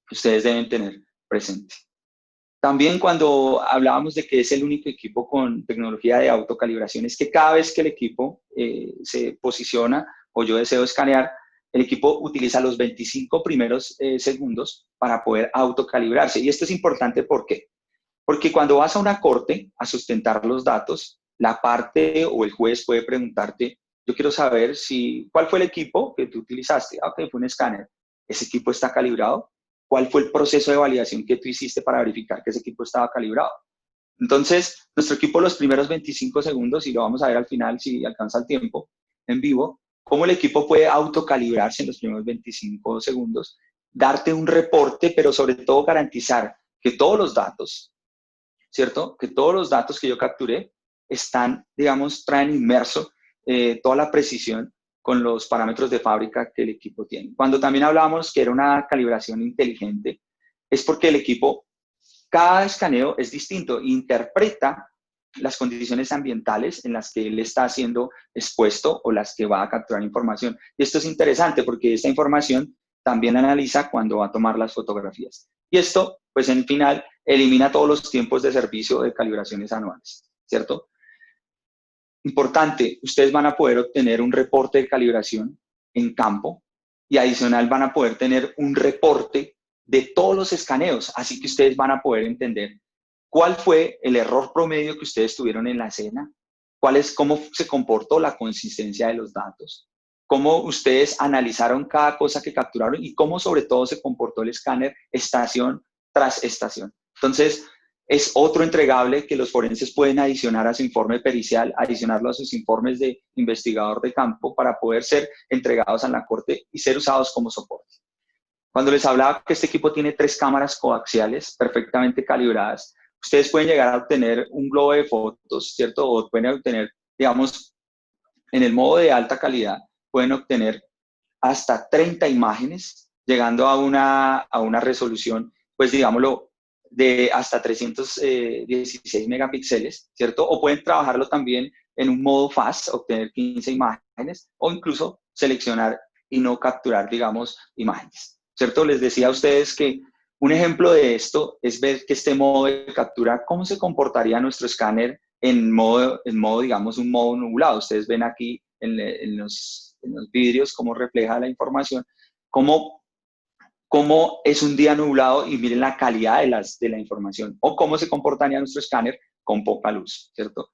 B: que ustedes deben tener presente. También cuando hablábamos de que es el único equipo con tecnología de autocalibración, es que cada vez que el equipo se posiciona o yo deseo escanear, el equipo utiliza los 25 primeros segundos para poder autocalibrarse. Y esto es importante, ¿por qué? Porque cuando vas a una corte a sustentar los datos, la parte o el juez puede preguntarte, yo quiero saber cuál fue el equipo que tú utilizaste. Ah, ok, fue un escáner. ¿Ese equipo está calibrado? ¿Cuál fue el proceso de validación que tú hiciste para verificar que ese equipo estaba calibrado? Entonces, nuestro equipo los primeros 25 segundos, y lo vamos a ver al final si alcanza el tiempo en vivo, cómo el equipo puede autocalibrarse en los primeros 25 segundos, darte un reporte, pero sobre todo garantizar que todos los datos, ¿cierto? Que todos los datos que yo capturé están, digamos, traen inmerso toda la precisión con los parámetros de fábrica que el equipo tiene. Cuando también hablábamos que era una calibración inteligente, es porque el equipo, cada escaneo es distinto, interpreta las condiciones ambientales en las que él está siendo expuesto o las que va a capturar información. Y esto es interesante porque esta información también analiza cuando va a tomar las fotografías. Y esto, pues en final, elimina todos los tiempos de servicio de calibraciones anuales, ¿cierto? Importante, ustedes van a poder obtener un reporte de calibración en campo y adicional van a poder tener un reporte de todos los escaneos, así que ustedes van a poder entender cuál fue el error promedio que ustedes tuvieron en la escena, cómo se comportó la consistencia de los datos, cómo ustedes analizaron cada cosa que capturaron y cómo sobre todo se comportó el escáner estación tras estación. Entonces, es otro entregable que los forenses pueden adicionar a su informe pericial, adicionarlo a sus informes de investigador de campo para poder ser entregados a la corte y ser usados como soporte. Cuando les hablaba que este equipo tiene 3 cámaras coaxiales perfectamente calibradas, ustedes pueden llegar a obtener un globo de fotos, ¿cierto? O pueden obtener, digamos, en el modo de alta calidad, pueden obtener hasta 30 imágenes, llegando a una resolución, pues digámoslo, de hasta 316 megapíxeles, ¿cierto? O pueden trabajarlo también en un modo fast, obtener 15 imágenes, o incluso seleccionar y no capturar, digamos, imágenes, ¿cierto? Les decía a ustedes que un ejemplo de esto es ver que este modo de captura, cómo se comportaría nuestro escáner digamos, un modo nublado. Ustedes ven aquí en los vidrios cómo refleja la información, cómo es un día nublado y miren la calidad de la información, o cómo se comportaría nuestro escáner con poca luz, ¿cierto?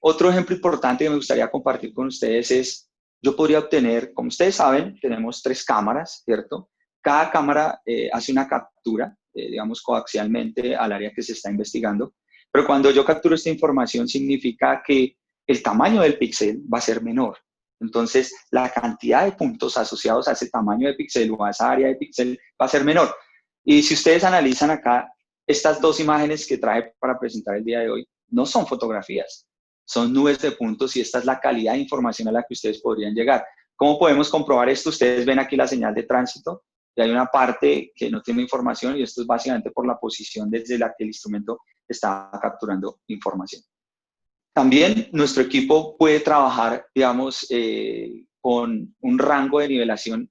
B: Otro ejemplo importante que me gustaría compartir con ustedes es, yo podría obtener, como ustedes saben, tenemos 3 cámaras, ¿cierto? Cada cámara hace una captura, digamos, coaxialmente al área que se está investigando, pero cuando yo capturo esta información significa que el tamaño del píxel va a ser menor. Entonces, la cantidad de puntos asociados a ese tamaño de píxel o a esa área de píxel va a ser menor. Y si ustedes analizan acá, estas 2 imágenes que traje para presentar el día de hoy no son fotografías, son nubes de puntos y esta es la calidad de información a la que ustedes podrían llegar. ¿Cómo podemos comprobar esto? Ustedes ven aquí la señal de tránsito y hay una parte que no tiene información y esto es básicamente por la posición desde la que el instrumento está capturando información. También nuestro equipo puede trabajar, digamos, con un rango de nivelación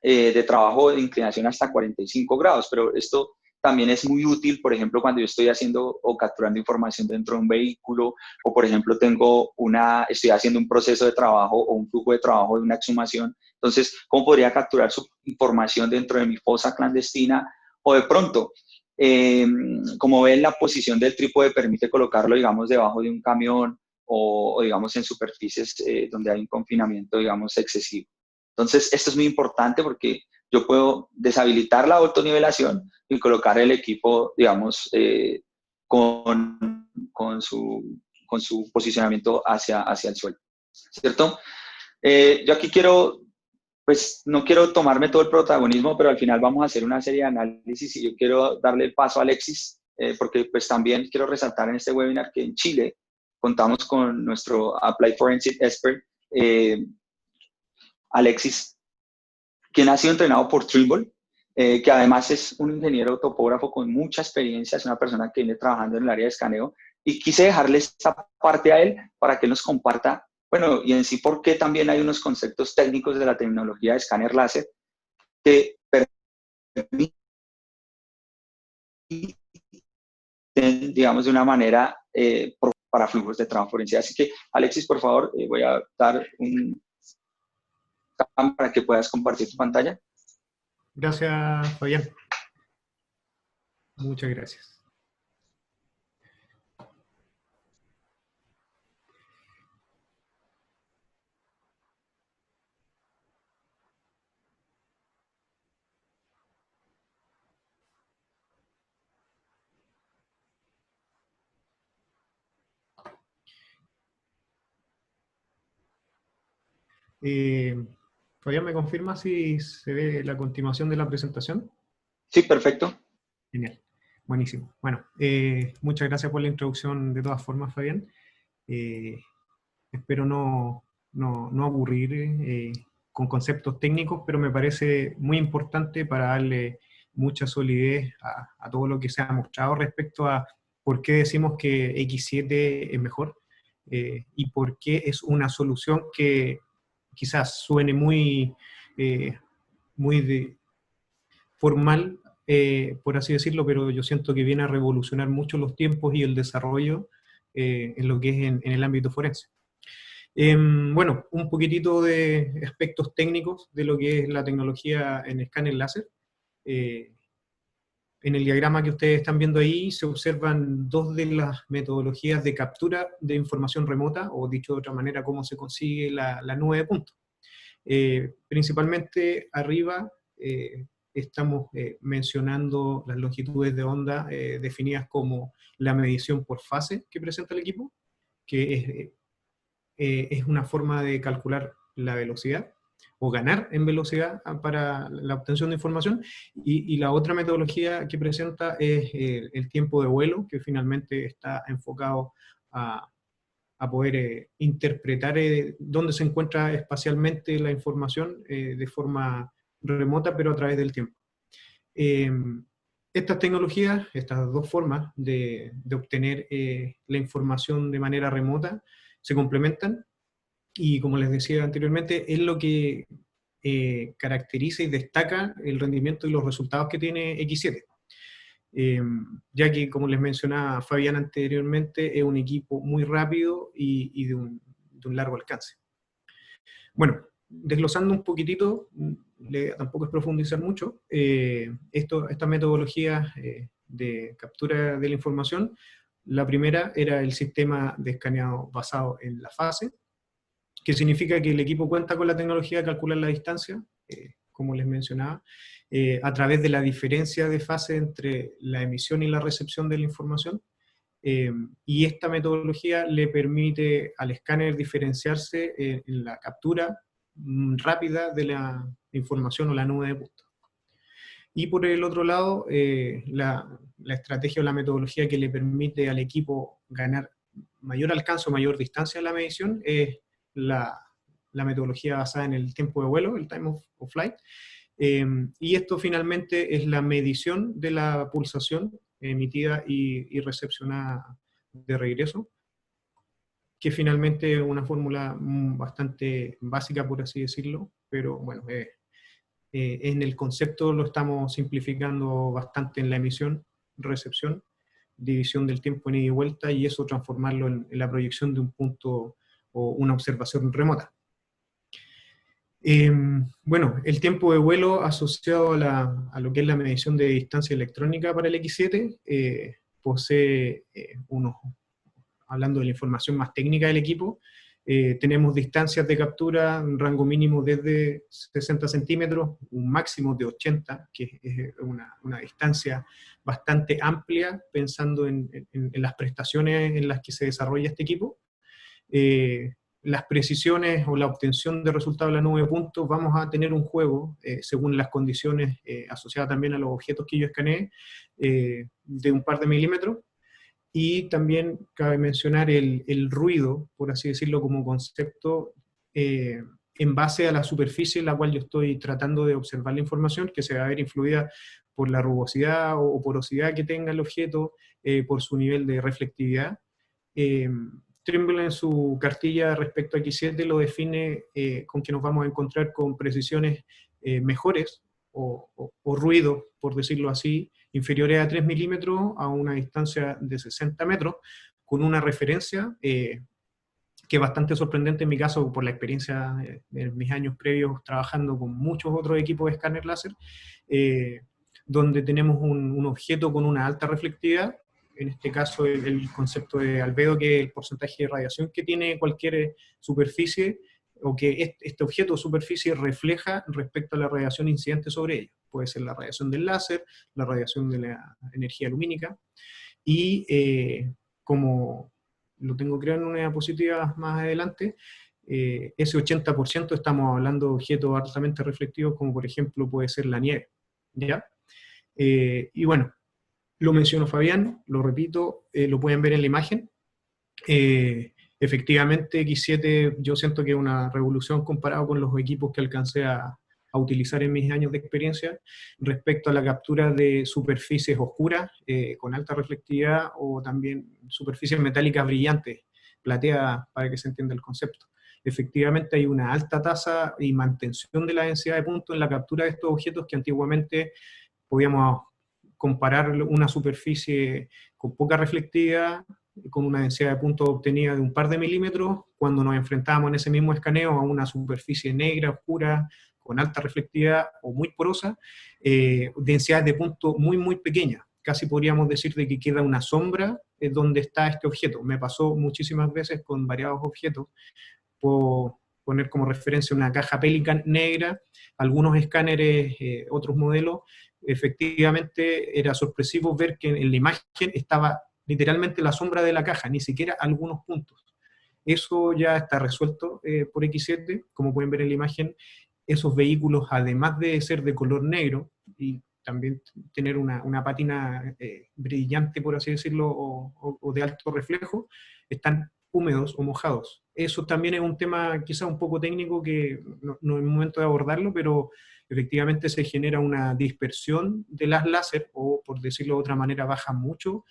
B: de trabajo de inclinación hasta 45 grados, pero esto también es muy útil, por ejemplo, cuando yo estoy haciendo o capturando información dentro de un vehículo, o por ejemplo estoy haciendo un proceso de trabajo o un flujo de trabajo de una exhumación. Entonces, ¿cómo podría capturar su información dentro de mi fosa clandestina? O de pronto, como ven, la posición del trípode permite colocarlo, digamos, debajo de un camión o digamos, en superficies donde hay un confinamiento, digamos, excesivo. Entonces, esto es muy importante porque yo puedo deshabilitar la autonivelación y colocar el equipo, digamos, con su posicionamiento hacia el suelo, ¿cierto? Yo aquí pues no quiero tomarme todo el protagonismo, pero al final vamos a hacer una serie de análisis y yo quiero darle el paso a Alexis, porque pues también quiero resaltar en este webinar que en Chile contamos con nuestro Applied Forensic Expert, Alexis, quien ha sido entrenado por Trimble, que además es un ingeniero topógrafo con mucha experiencia, es una persona que viene trabajando en el área de escaneo, y quise dejarle esta parte a él para que él nos comparta, bueno, y en sí por qué también hay unos conceptos técnicos de la tecnología de escáner láser que permiten, digamos, de una manera para flujos de trabajo forense. Así que, Alexis, por favor, voy a dar un para que puedas compartir tu pantalla.
A: Gracias, Fabián. Muchas gracias. Fabián, ¿me confirma si se ve la continuación de la presentación?
B: Sí, perfecto.
A: Genial, buenísimo. Bueno, muchas gracias por la introducción de todas formas, Fabián. Eh, Espero no aburrir con conceptos técnicos, pero me parece muy importante para darle mucha solidez a todo lo que se ha mostrado respecto a por qué decimos que X7 es mejor y por qué es una solución que quizás suene eh, muy formal, por así decirlo, pero yo siento que viene a revolucionar mucho los tiempos y el desarrollo en lo que es en el ámbito forense. Bueno, un poquitito de aspectos técnicos de lo que es la tecnología en escáner láser. Eh, en el diagrama que ustedes están viendo ahí se observan dos de las metodologías de captura de información remota, o dicho de otra manera, cómo se consigue la nube de puntos. Principalmente arriba estamos mencionando las longitudes de onda definidas como la medición por fase que presenta el equipo, que es una forma de calcular la velocidad o ganar en velocidad para la obtención de información, y la otra metodología que presenta es el tiempo de vuelo, que finalmente está enfocado a poder interpretar dónde se encuentra espacialmente la información de forma remota, pero a través del tiempo. Eh, Estas tecnologías, estas dos formas de obtener la información de manera remota, se complementan y, como les decía anteriormente, es lo que caracteriza y destaca el rendimiento y los resultados que tiene X7. Ya que, como les mencionaba Fabián anteriormente, es un equipo muy rápido y de un largo alcance. Bueno, desglosando un poquitito, tampoco es profundizar mucho, estas metodologías de captura de la información, la primera era el sistema de escaneado basado en la fase, que significa que el equipo cuenta con la tecnología de calcular la distancia, como les mencionaba, a través de la diferencia de fase entre la emisión y la recepción de la información, y esta metodología le permite al escáner diferenciarse en la captura rápida de la información o la nube de puntos. Y por el otro lado, la estrategia o la metodología que le permite al equipo ganar mayor alcance o mayor distancia en la medición es la metodología basada en el tiempo de vuelo, el time of flight, y esto finalmente es la medición de la pulsación emitida y recepcionada de regreso, que finalmente es una fórmula bastante básica, por así decirlo, pero bueno, en el concepto lo estamos simplificando bastante en la emisión, recepción, división del tiempo en ida y vuelta, y eso transformarlo en la proyección de un punto o una observación remota. Bueno, el tiempo de vuelo asociado a lo que es la medición de distancia electrónica para el X7 posee hablando de la información más técnica del equipo, tenemos distancias de captura, un rango mínimo desde 60 centímetros, un máximo de 80, que es una distancia bastante amplia, pensando en las prestaciones en las que se desarrolla este equipo. Las precisiones o la obtención de resultados de la nube de puntos, vamos a tener un juego, según las condiciones asociadas también a los objetos que yo escaneé, de un par de milímetros. Y también cabe mencionar el ruido, por así decirlo, como concepto, en base a la superficie en la cual yo estoy tratando de observar la información, que se va a ver influida por la rugosidad o porosidad que tenga el objeto, por su nivel de reflectividad. Trimble en su cartilla respecto a X7 lo define con que nos vamos a encontrar con precisiones mejores o ruido, por decirlo así, inferiores a 3 milímetros a una distancia de 60 metros, con una referencia que es bastante sorprendente en mi caso por la experiencia de mis años previos trabajando con muchos otros equipos de escáner láser, donde tenemos un objeto con una alta reflectividad, en este caso el concepto de albedo, que es el porcentaje de radiación que tiene cualquier superficie, o que este objeto o superficie refleja respecto a la radiación incidente sobre ella. Puede ser la radiación del láser, la radiación de la energía lumínica, y como lo tengo creado en una diapositiva más adelante, ese 80% estamos hablando de objetos altamente reflectivos, como por ejemplo puede ser la nieve, ¿ya? Y bueno, lo mencionó Fabián, lo repito, lo pueden ver en la imagen. Efectivamente, X7 yo siento que es una revolución comparado con los equipos que alcancé a utilizar en mis años de experiencia respecto a la captura de superficies oscuras con alta reflectividad o también superficies metálicas brillantes, plateadas, para que se entienda el concepto. Efectivamente hay una alta tasa y mantención de la densidad de puntos en la captura de estos objetos que antiguamente podíamos comparar una superficie con poca reflectividad, con una densidad de puntos obtenida de un par de milímetros, cuando nos enfrentábamos en ese mismo escaneo a una superficie negra, oscura, con alta reflectividad o muy porosa, densidades de puntos muy, muy pequeñas. Casi podríamos decir de que queda una sombra donde está este objeto. Me pasó muchísimas veces con variados objetos. Puedo poner como referencia una caja Pelican negra, algunos escáneres, otros modelos. Efectivamente era sorpresivo ver que en la imagen estaba literalmente la sombra de la caja, ni siquiera algunos puntos. Eso ya está resuelto por X7, como pueden ver en la imagen. Esos vehículos, además de ser de color negro y también tener una pátina brillante, por así decirlo, o de alto reflejo, están húmedos o mojados. Eso también es un tema quizá un poco técnico que no es el momento de abordarlo, pero efectivamente se genera una dispersión de las láser, o por decirlo de otra manera, baja mucho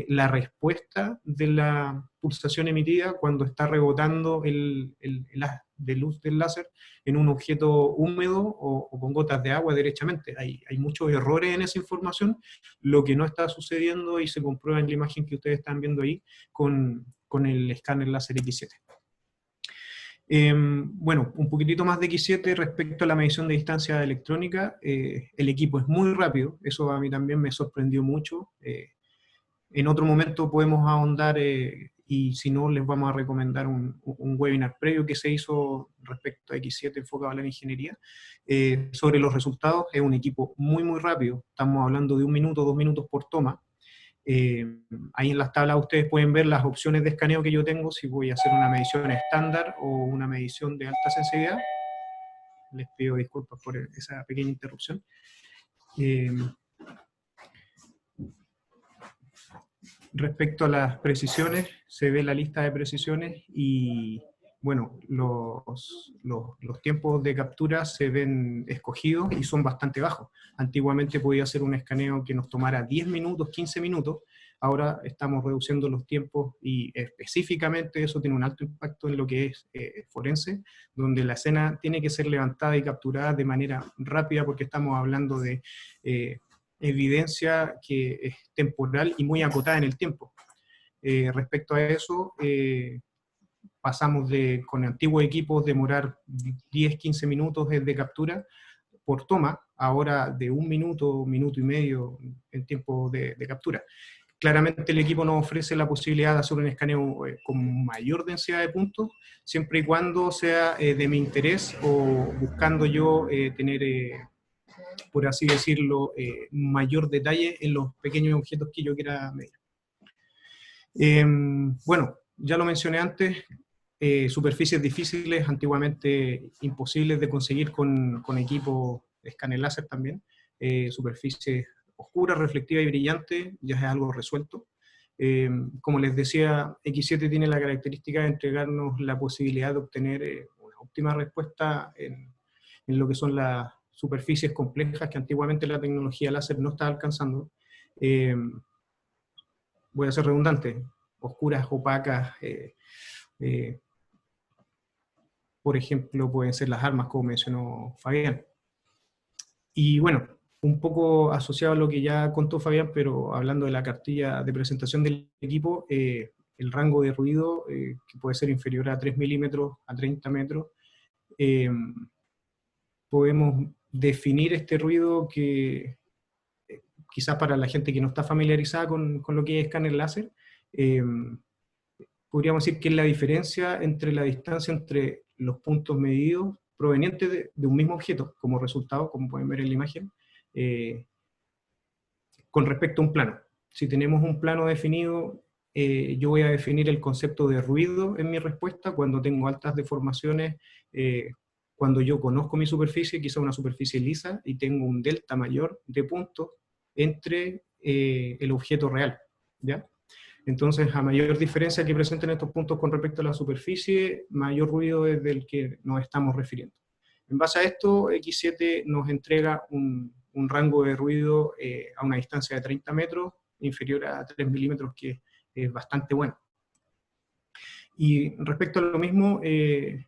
A: la respuesta de la pulsación emitida cuando está rebotando el haz de luz del láser en un objeto húmedo o con gotas de agua derechamente. Hay muchos errores en esa información, lo que no está sucediendo y se comprueba en la imagen que ustedes están viendo ahí con el escáner láser X7. Bueno, un poquitito más de X7 respecto a la medición de distancia electrónica. El equipo es muy rápido, eso a mí también me sorprendió mucho. En otro momento podemos ahondar y si no les vamos a recomendar un webinar previo que se hizo respecto a X7 enfocado a la ingeniería sobre los resultados. Es un equipo muy muy rápido, estamos hablando de 1 minuto, 2 minutos por toma. Ahí en las tablas ustedes pueden ver las opciones de escaneo que yo tengo, si voy a hacer una medición estándar o una medición de alta sensibilidad. Les pido disculpas por esa pequeña interrupción. Respecto a las precisiones, se ve la lista de precisiones y, bueno, los tiempos de captura se ven escogidos y son bastante bajos. Antiguamente podía ser un escaneo que nos tomara 10 minutos, 15 minutos, ahora estamos reduciendo los tiempos y específicamente eso tiene un alto impacto en lo que es forense, donde la escena tiene que ser levantada y capturada de manera rápida porque estamos hablando de evidencia que es temporal y muy acotada en el tiempo. Respecto a eso, pasamos con antiguos equipos demorar 10-15 minutos de captura por toma, ahora de 1 minuto, 1 minuto y medio en tiempo de captura. Claramente el equipo nos ofrece la posibilidad de hacer un escaneo con mayor densidad de puntos, siempre y cuando sea de mi interés o buscando yo tener por así decirlo, mayor detalle en los pequeños objetos que yo quiera medir. Bueno, ya lo mencioné antes, superficies difíciles, antiguamente imposibles de conseguir con equipos de escáner láser también, superficies oscuras, reflectivas y brillantes, ya es algo resuelto. Como les decía, X7 tiene la característica de entregarnos la posibilidad de obtener una óptima respuesta en lo que son las superficies complejas que antiguamente la tecnología láser no estaba alcanzando. Voy a ser redundante, oscuras, opacas, por ejemplo, pueden ser las armas, como mencionó Fabián. Y bueno, un poco asociado a lo que ya contó Fabián, pero hablando de la cartilla de presentación del equipo, el rango de ruido, que puede ser inferior a 3 milímetros, a 30 metros, podemos definir este ruido que quizás para la gente que no está familiarizada con lo que es escáner láser, podríamos decir que es la diferencia entre la distancia entre los puntos medidos provenientes de un mismo objeto, como resultado, como pueden ver en la imagen, con respecto a un plano. Si tenemos un plano definido yo voy a definir el concepto de ruido en mi respuesta cuando tengo altas deformaciones, cuando yo conozco mi superficie, quizá una superficie lisa, y tengo un delta mayor de puntos entre el objeto real, ¿ya? Entonces, a mayor diferencia que presenten estos puntos con respecto a la superficie, mayor ruido es del que nos estamos refiriendo. En base a esto, X7 nos entrega un rango de ruido a una distancia de 30 metros, inferior a 3 milímetros, que es bastante bueno. Y respecto a lo mismo, es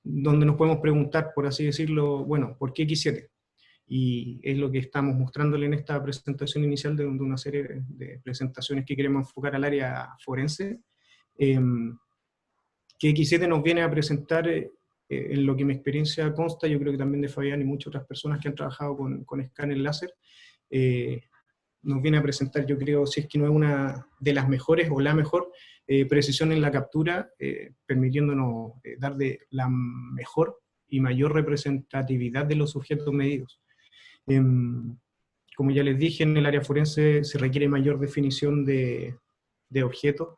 A: donde nos podemos preguntar, por así decirlo, bueno, ¿por qué X7? Y es lo que estamos mostrándole en esta presentación inicial de una serie de presentaciones que queremos enfocar al área forense, que X7 nos viene a presentar, en lo que mi experiencia consta, yo creo que también de Fabián y muchas otras personas que han trabajado con escáner láser, nos viene a presentar, yo creo, si es que no es una de las mejores o la mejor precisión en la captura, permitiéndonos dar de la mejor y mayor representatividad de los objetos medidos. Como ya les dije, en el área forense se requiere mayor definición de objetos,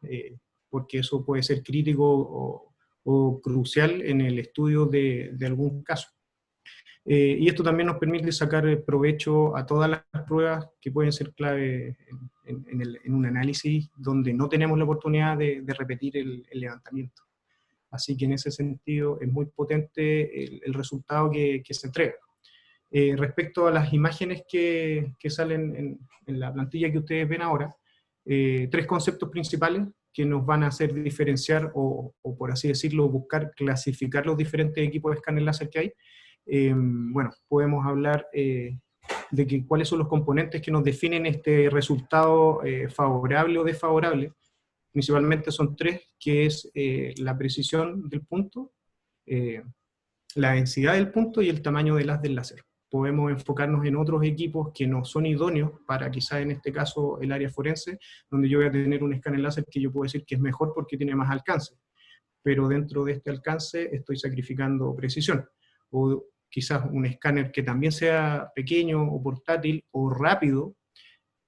A: porque eso puede ser crítico o crucial en el estudio de algún caso. Y esto también nos permite sacar provecho a todas las pruebas que pueden ser clave en un análisis donde no tenemos la oportunidad de repetir el levantamiento. Así que en ese sentido es muy potente el resultado que se entrega. Respecto a las imágenes que salen en la plantilla que ustedes ven ahora, tres conceptos principales que nos van a hacer diferenciar o por así decirlo, buscar clasificar los diferentes equipos de escáner láser que hay. Bueno, podemos hablar de que cuáles son los componentes que nos definen este resultado favorable o desfavorable. Principalmente son tres, que es la precisión del punto, la densidad del punto y el tamaño del haz del láser. Podemos enfocarnos en otros equipos que no son idóneos para quizá en este caso el área forense, donde yo voy a tener un escáner láser que yo puedo decir que es mejor porque tiene más alcance, pero dentro de este alcance estoy sacrificando precisión. O quizás un escáner que también sea pequeño o portátil o rápido,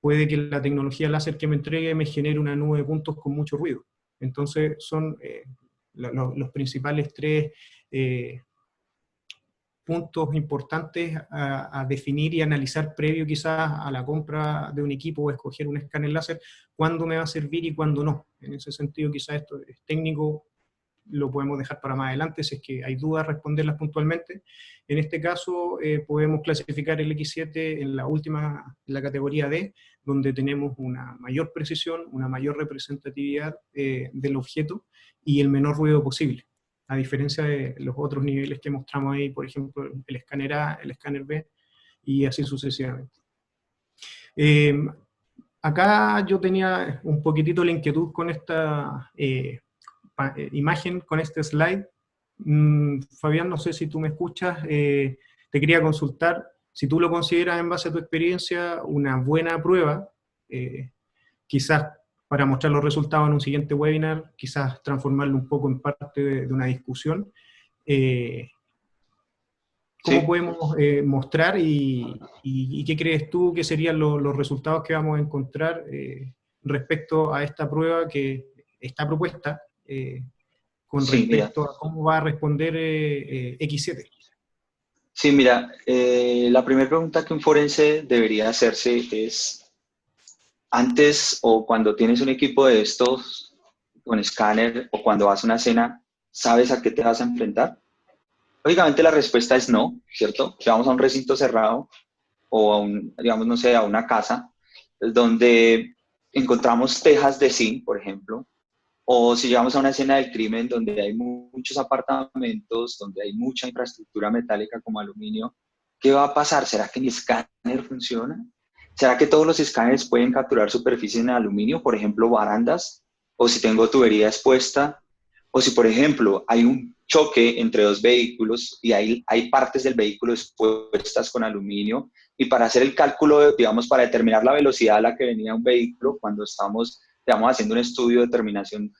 A: puede que la tecnología láser que me entregue me genere una nube de puntos con mucho ruido. Entonces son los principales tres puntos importantes a definir y analizar previo quizás a la compra de un equipo o escoger un escáner láser, cuándo me va a servir y cuándo no. En ese sentido quizás esto es técnico, lo podemos dejar para más adelante si es que hay dudas, responderlas puntualmente. En este caso podemos clasificar el X7 en la última, en la categoría D, donde tenemos una mayor precisión, una mayor representatividad del objeto y el menor ruido posible, a diferencia de los otros niveles que mostramos ahí, por ejemplo, el escáner A, el escáner B, y así sucesivamente. Acá yo tenía un poquitito la inquietud con esta imagen, con este slide. Fabián, no sé si tú me escuchas, te quería consultar si tú lo consideras en base a tu experiencia una buena prueba, quizás para mostrar los resultados en un siguiente webinar, quizás transformarlo un poco en parte de una discusión. ¿Cómo podemos mostrar y qué crees tú que serían los resultados que vamos a encontrar respecto a esta prueba que está propuesta con respecto a cómo va a responder X7?
B: Sí, mira, la primera pregunta que un forense debería hacerse es, antes o cuando tienes un equipo de estos con escáner o cuando vas a una cena, ¿sabes a qué te vas a enfrentar? Lógicamente la respuesta es no, ¿cierto? Si vamos a un recinto cerrado o a digamos, no sé, a una casa donde encontramos tejas de zinc, por ejemplo, o si llegamos a una escena del crimen donde hay muchos apartamentos, donde hay mucha infraestructura metálica como aluminio, ¿qué va a pasar? ¿Será que mi escáner funciona? ¿Será que todos los escáneres pueden capturar superficies en aluminio, por ejemplo, barandas? ¿O si tengo tubería expuesta? ¿O si, por ejemplo, hay un choque entre dos vehículos y hay partes del vehículo expuestas con aluminio? Y para hacer el cálculo, digamos, para determinar la velocidad a la que venía un vehículo, cuando estamos, digamos, haciendo un estudio de determinación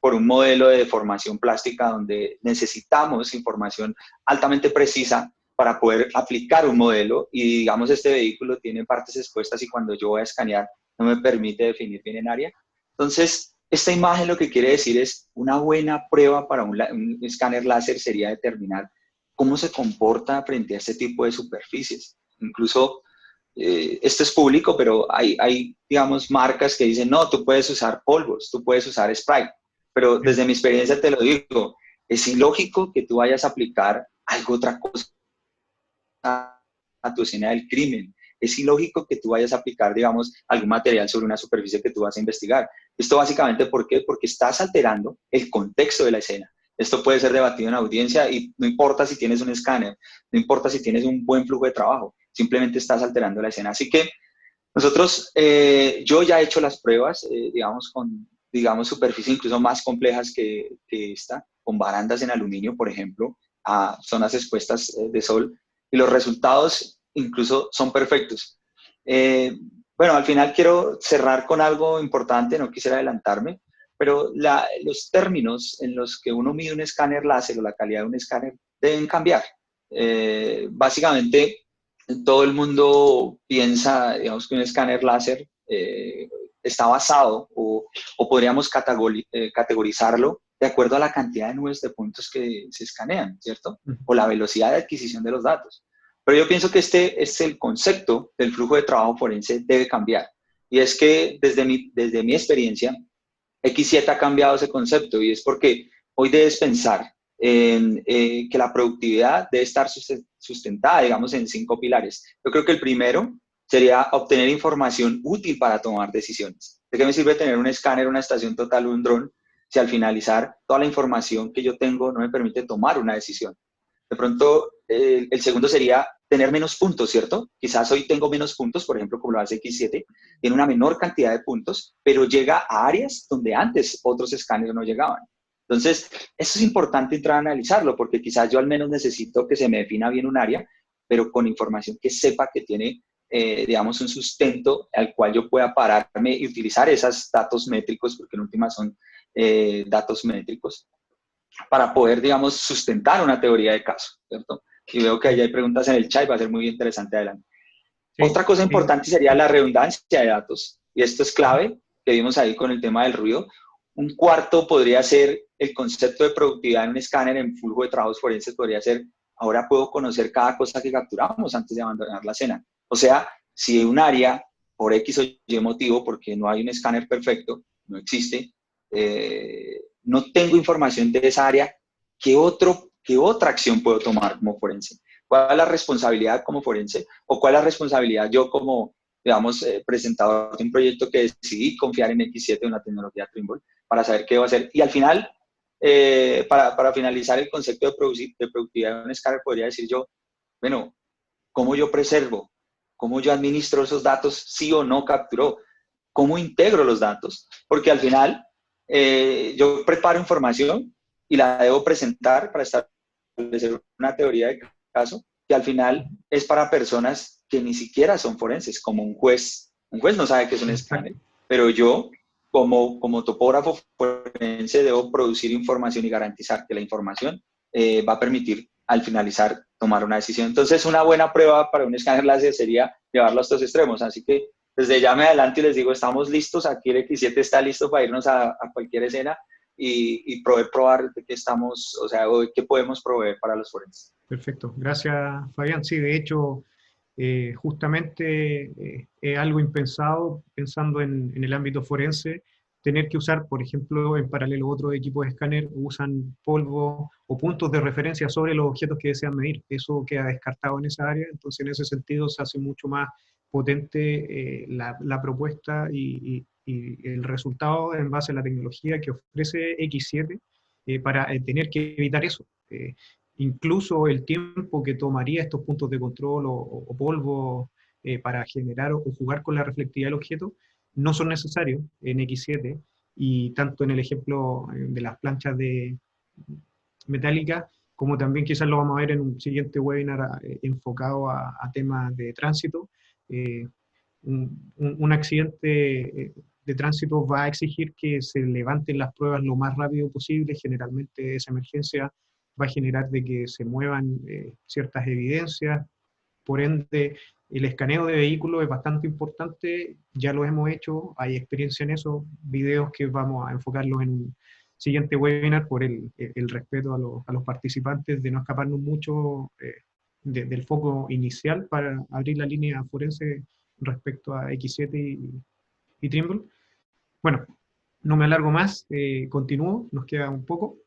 B: por un modelo de deformación plástica donde necesitamos información altamente precisa para poder aplicar un modelo y digamos este vehículo tiene partes expuestas y cuando yo voy a escanear no me permite definir bien en área, Entonces, esta imagen lo que quiere decir es una buena prueba para un escáner láser sería determinar cómo se comporta frente a este tipo de superficies. Incluso, esto es público, pero hay, digamos, marcas que dicen, no, tú puedes usar polvos, tú puedes usar spray, pero
A: Sí,
B: desde mi experiencia te lo digo, es ilógico que tú vayas a aplicar algo otra cosa a tu escena del crimen. Es ilógico que tú vayas a aplicar, digamos, algún material sobre una superficie que tú vas a investigar. Esto básicamente, ¿por qué? Porque estás alterando el contexto de la escena. Esto puede ser debatido en audiencia y no importa si tienes un escáner, no importa si tienes un buen flujo de trabajo, simplemente estás alterando la escena. Así que nosotros, yo ya he hecho las pruebas, digamos, con, digamos, superficies incluso más complejas que esta, con barandas en aluminio, por ejemplo, a zonas expuestas de sol, y los resultados incluso son perfectos. Eh, bueno, al final quiero cerrar con algo importante, no quisiera adelantarme, pero los términos en los que uno mide un escáner láser o la calidad de un escáner deben cambiar. Básicamente, todo el mundo piensa, digamos, que un escáner láser está basado o podríamos categorizarlo de acuerdo a la cantidad de nubes de puntos que se escanean, ¿cierto?
A: ujú,
B: O la velocidad de adquisición de los datos. Pero yo pienso que este es el concepto del flujo de trabajo forense debe cambiar. Y es que desde mi experiencia, X7 ha cambiado ese concepto y es porque hoy debes pensar en que la productividad debe estar sustentada, digamos, en 5 pilares. Yo creo que el primero sería obtener información útil para tomar decisiones. ¿De qué me sirve tener un escáner, una estación total o un dron si al finalizar toda la información que yo tengo no me permite tomar una decisión? De pronto, el segundo sería tener menos puntos, ¿cierto? Quizás hoy tengo menos puntos, por ejemplo, como lo hace X7, tiene una menor cantidad de puntos, pero llega a áreas donde antes otros escáneres no llegaban. Entonces, eso es importante entrar a analizarlo, porque quizás yo al menos necesito que se me defina bien un área, pero con información que sepa que tiene, digamos, un sustento al cual yo pueda pararme y utilizar esos datos métricos, porque en última son datos métricos, para poder, digamos, sustentar una teoría de caso, ¿cierto? Y veo que ahí
A: sí,
B: hay preguntas en el chat y va a ser muy interesante adelante.
A: sí,
B: Otra cosa
A: sí,
B: importante sería la redundancia de datos, y esto es clave, que vimos ahí con el tema del ruido. Un cuarto podría ser el concepto de productividad en un escáner en flujo de trabajos forenses, podría ser, ahora puedo conocer cada cosa que capturamos antes de abandonar la escena. O sea, si un área, por X o Y motivo, porque no hay un escáner perfecto, no existe, no tengo información de esa área, ¿qué otra acción puedo tomar como forense? ¿Cuál es la responsabilidad como forense? ¿O cuál es la responsabilidad yo como, digamos, presentador de un proyecto que decidí confiar en X7, una tecnología Trimble, para saber qué debo hacer? Y al final, para finalizar el concepto de productividad de un escáner, podría decir yo, bueno, ¿cómo yo preservo? ¿Cómo yo administro esos datos? ¿Sí o no capturó? ¿Cómo integro los datos? Porque al final yo preparo información y la debo presentar para establecer una teoría de caso que al final es para personas que ni siquiera son forenses, como un juez. Un juez no sabe qué es un escáner,
A: exacto.
B: pero yo, como topógrafo forense, debo producir información y garantizar que la información va a permitir al finalizar tomar una decisión. Entonces, una buena prueba para un escáner láser sería llevarlo a estos extremos. Así que desde ya me adelanto y les digo, estamos listos, aquí el X7 está listo para irnos a cualquier escena y poder probar de qué estamos, o sea, o qué podemos proveer para los forenses.
A: Perfecto, gracias Fabián. Sí, de hecho, justamente es algo impensado, pensando en el ámbito forense, tener que usar, por ejemplo, en paralelo otros equipos de escáner usan polvo o puntos de referencia sobre los objetos que desean medir. Eso queda descartado en esa área, entonces en ese sentido se hace mucho más potente la propuesta y el resultado en base a la tecnología que ofrece X7 para tener que evitar eso. Incluso el tiempo que tomaría estos puntos de control o polvo para generar o jugar con la reflectividad del objeto no son necesarios en X7 y tanto en el ejemplo de las planchas de metálicas como también quizás lo vamos a ver en un siguiente webinar enfocado a temas de tránsito. Eh, un accidente de tránsito va a exigir que se levanten las pruebas lo más rápido posible. Generalmente esa emergencia va a generar de que se muevan ciertas evidencias, por ende El escaneo de vehículos es bastante importante, ya lo hemos hecho, hay experiencia en eso, videos que vamos a enfocarlos en un siguiente webinar por el respeto a los participantes, de no escaparnos mucho del foco inicial para abrir la línea forense respecto a X7 y Trimble. Bueno, no me alargo más, continúo, nos queda un poco.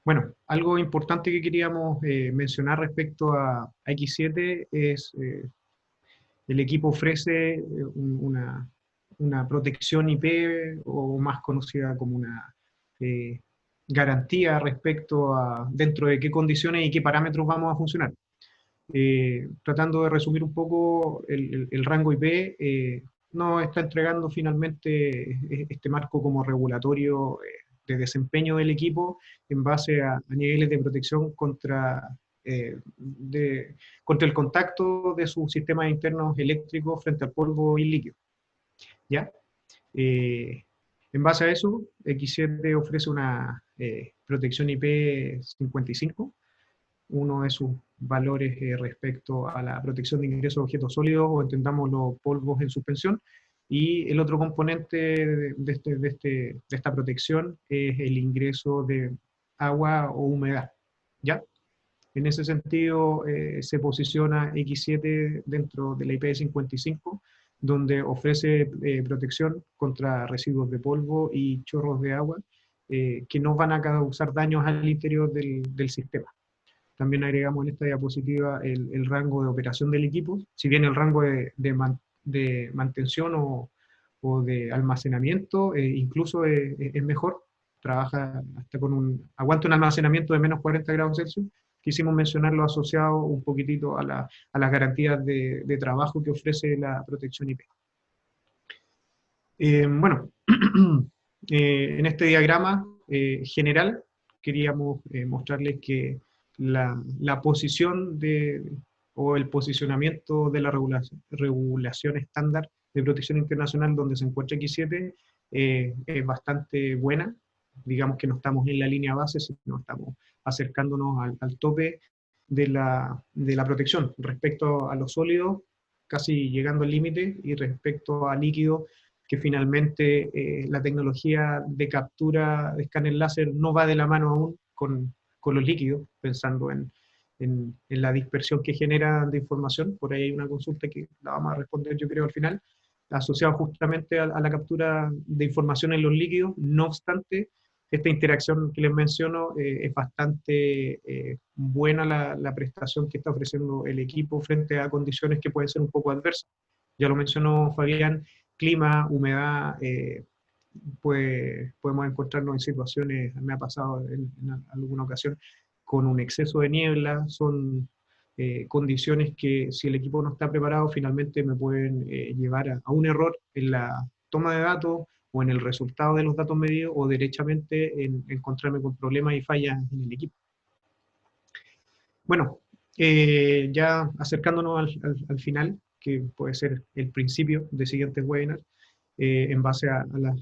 A: Bueno, algo importante que queríamos mencionar respecto a X7 es el equipo ofrece una protección IP, o más conocida como una eh, garantía respecto a dentro de qué condiciones y qué parámetros vamos a funcionar. Tratando de resumir un poco el rango IP, nos está entregando finalmente este marco como regulatorio de desempeño del equipo en base a niveles de protección contra el contacto de sus sistemas internos eléctricos frente al polvo y líquido. ¿Ya? En base a eso, X7 ofrece una protección IP 55, uno de sus valores respecto a la protección de ingresos de objetos sólidos, o entendamos los polvos en suspensión, y el otro componente de esta protección es el ingreso de agua o humedad, ¿ya? En ese sentido, se posiciona X7 dentro de la IP55, donde ofrece protección contra residuos de polvo y chorros de agua que no van a causar daños al interior del sistema. También agregamos en esta diapositiva el rango de operación del equipo. Si bien el rango de mantención o de almacenamiento incluso es mejor, trabaja hasta aguanta un almacenamiento de menos 40 grados Celsius. Quisimos mencionarlo asociado un poquitito a las garantías de trabajo que ofrece la protección IP. Bueno, en este diagrama general queríamos mostrarles que la posición o el posicionamiento de la regulación estándar de protección internacional donde se encuentra X7 es bastante buena. Digamos que no estamos en la línea base, sino estamos acercándonos al tope de la protección. Respecto a los sólidos, casi llegando al límite, y respecto a líquidos, que finalmente la tecnología de captura de escáner láser no va de la mano aún con los líquidos, pensando en la dispersión que genera de información. Por ahí hay una consulta que la vamos a responder yo creo al final, asociado justamente a la captura de información en los líquidos. No obstante, esta interacción que les menciono es bastante buena la prestación que está ofreciendo el equipo frente a condiciones que pueden ser un poco adversas. Ya lo mencionó Fabián, clima, humedad, pues podemos encontrarnos en situaciones, me ha pasado en alguna ocasión, con un exceso de niebla. Son condiciones que, si el equipo no está preparado, finalmente me pueden llevar a un error en la toma de datos o en el resultado de los datos medidos, o derechamente en encontrarme con problemas y fallas en el equipo. Bueno, ya acercándonos al final, que puede ser el principio de siguientes webinars, en base a las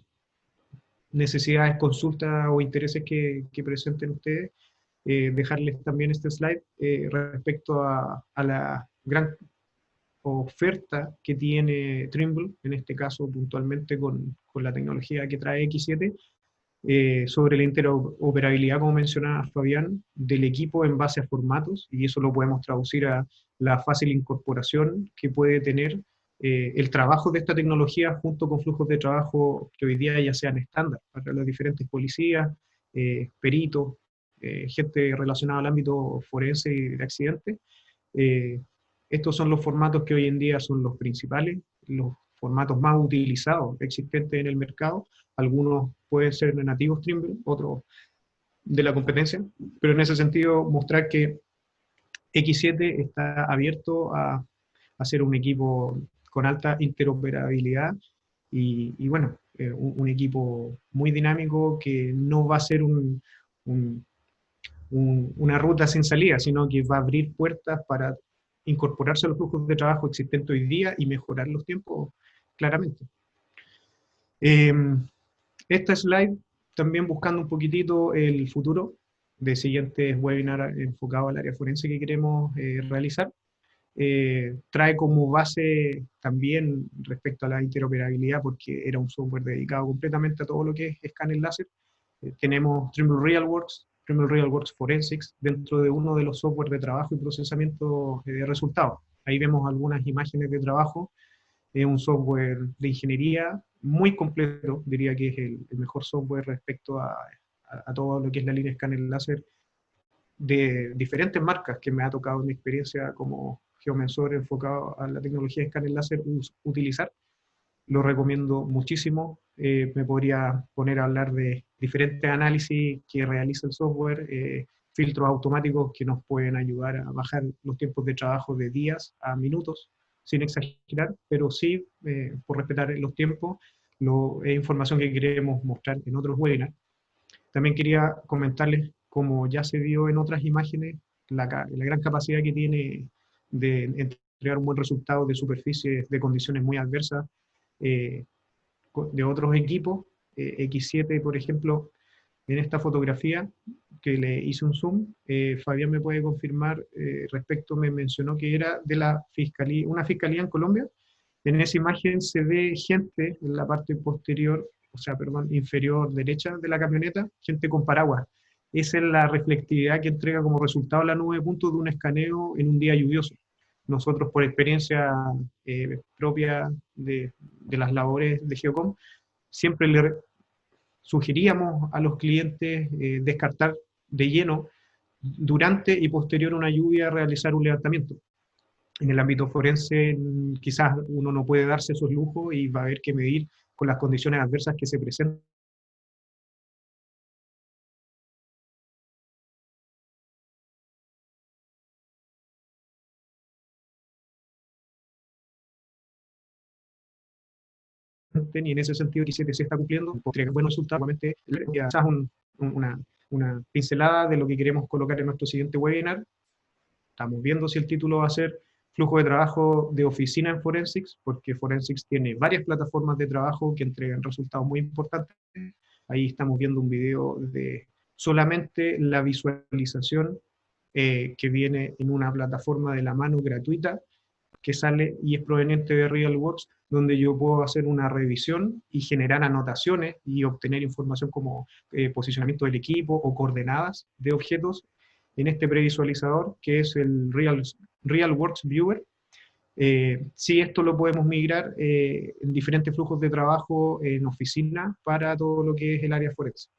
A: necesidades, consultas o intereses que presenten ustedes, dejarles también este slide respecto a la gran oferta que tiene Trimble, en este caso puntualmente con la tecnología que trae X7, sobre la interoperabilidad, como mencionaba Fabián, del equipo en base a formatos, y eso lo podemos traducir a la fácil incorporación que puede tener el trabajo de esta tecnología junto con flujos de trabajo que hoy día ya sean estándar para las diferentes policías, peritos, gente relacionada al ámbito forense y de accidentes. Estos son los formatos que hoy en día son los principales, los formatos más utilizados existentes en el mercado. Algunos pueden ser nativos Trimble, otros de la competencia, pero en ese sentido mostrar que X7 está abierto a ser un equipo con alta interoperabilidad y bueno, un equipo muy dinámico que no va a ser una ruta sin salida, sino que va a abrir puertas para incorporarse a los flujos de trabajo existentes hoy día y mejorar los tiempos claramente. Esta slide, también buscando un poquitito el futuro, de siguientes webinars enfocados al área forense que queremos realizar. Trae como base también respecto a la interoperabilidad, porque era un software dedicado completamente a todo lo que es escáner láser. Tenemos Trimble RealWorks Forensics, dentro de uno de los software de trabajo y procesamiento de resultados. Ahí vemos algunas imágenes de trabajo. Es un software de ingeniería muy completo, diría que es el mejor software respecto a todo lo que es la línea escáner láser de diferentes marcas que me ha tocado en mi experiencia como geomensor enfocado a la tecnología de escáner láser utilizar. Lo recomiendo muchísimo. Me podría poner a hablar de diferentes análisis que realiza el software, filtros automáticos que nos pueden ayudar a bajar los tiempos de trabajo de días a minutos, sin exagerar, pero sí, por respetar los tiempos, es información que queremos mostrar en otros webinars. También quería comentarles, como ya se vio en otras imágenes, la gran capacidad que tiene de entregar un buen resultado de superficies de condiciones muy adversas eh, de otros equipos. X7, por ejemplo, en esta fotografía que le hice un zoom, Fabián me puede confirmar me mencionó que era de la fiscalía, una fiscalía en Colombia. En esa imagen se ve gente en la parte posterior, o sea, perdón, inferior derecha de la camioneta, gente con paraguas. Esa es la reflectividad que entrega como resultado la nube de puntos de un escaneo en un día lluvioso. Nosotros, por experiencia propia de las labores de Geocom, siempre le sugeríamos a los clientes descartar de lleno durante y posterior a una lluvia realizar un levantamiento. En el ámbito forense quizás uno no puede darse esos lujos y va a haber que medir con las condiciones adversas que se presentan. Y en ese sentido X7 se está cumpliendo, podría buenos resultados. Quizás una pincelada de lo que queremos colocar en nuestro siguiente webinar. Estamos viendo si el título va a ser flujo de trabajo de oficina en Forensics, porque Forensics tiene varias plataformas de trabajo que entregan resultados muy importantes. Ahí estamos viendo un video de solamente la visualización que viene en una plataforma de la mano gratuita que sale y es proveniente de RealWorks, donde yo puedo hacer una revisión y generar anotaciones y obtener información como posicionamiento del equipo o coordenadas de objetos en este previsualizador que es el RealWorks Viewer. Sí, esto lo podemos migrar en diferentes flujos de trabajo en oficina para todo lo que es el área forense.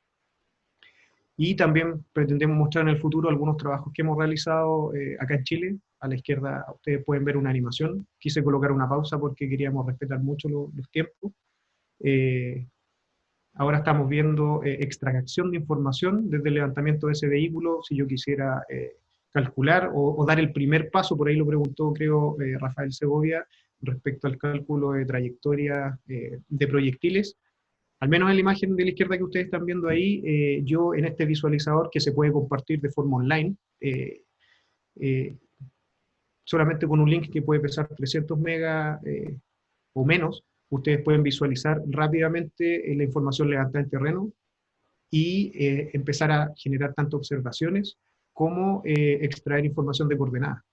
A: Y también pretendemos mostrar en el futuro algunos trabajos que hemos realizado acá en Chile. A la izquierda ustedes pueden ver una animación. Quise colocar una pausa porque queríamos respetar mucho los tiempos. Ahora estamos viendo extracción de información desde el levantamiento de ese vehículo. Si yo quisiera calcular o dar el primer paso, por ahí lo preguntó creo Rafael Segovia, respecto al cálculo de trayectoria de proyectiles. Al menos en la imagen de la izquierda que ustedes están viendo ahí, yo en este visualizador que se puede compartir de forma online, eh, solamente con un link que puede pesar 300 megas o menos, ustedes pueden visualizar rápidamente la información levantada en terreno y empezar a generar tanto observaciones como extraer información de coordenadas.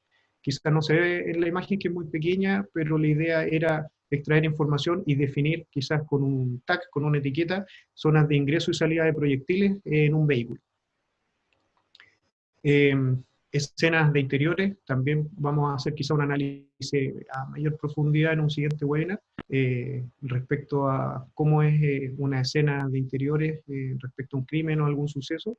A: Quizás no se ve en la imagen que es muy pequeña, pero la idea era extraer información y definir quizás con un tag, con una etiqueta, zonas de ingreso y salida de proyectiles en un vehículo. Escenas de interiores, también vamos a hacer quizá un análisis a mayor profundidad en un siguiente webinar respecto a cómo es una escena de interiores respecto a un crimen o algún suceso.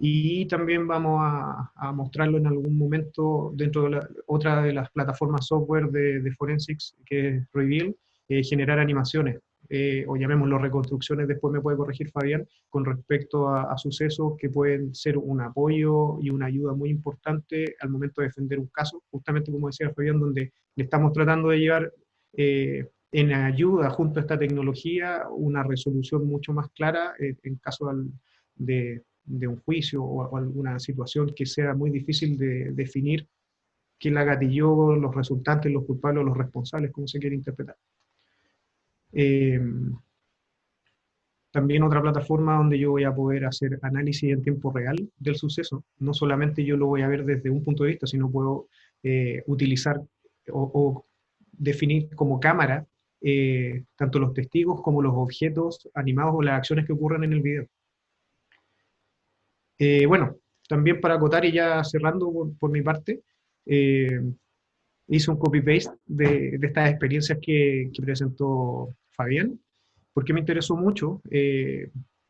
A: Y también vamos a mostrarlo en algún momento dentro de otra de las plataformas software de Forensics, que es Reveal, generar animaciones, o llamémoslo reconstrucciones, después me puede corregir Fabián, con respecto a sucesos que pueden ser un apoyo y una ayuda muy importante al momento de defender un caso, justamente como decía Fabián, donde le estamos tratando de llevar en ayuda junto a esta tecnología una resolución mucho más clara en caso de un juicio o alguna situación que sea muy difícil de definir quién la gatilló, los resultantes, los culpables o los responsables, como se quiere interpretar. también otra plataforma donde yo voy a poder hacer análisis en tiempo real del suceso. No solamente yo lo voy a ver desde un punto de vista, sino puedo utilizar o definir como cámara tanto los testigos como los objetos animados o las acciones que ocurren en el video. Bueno, también para acotar y ya cerrando por mi parte, hice un copy-paste de estas experiencias que presentó Fabián, porque me interesó mucho,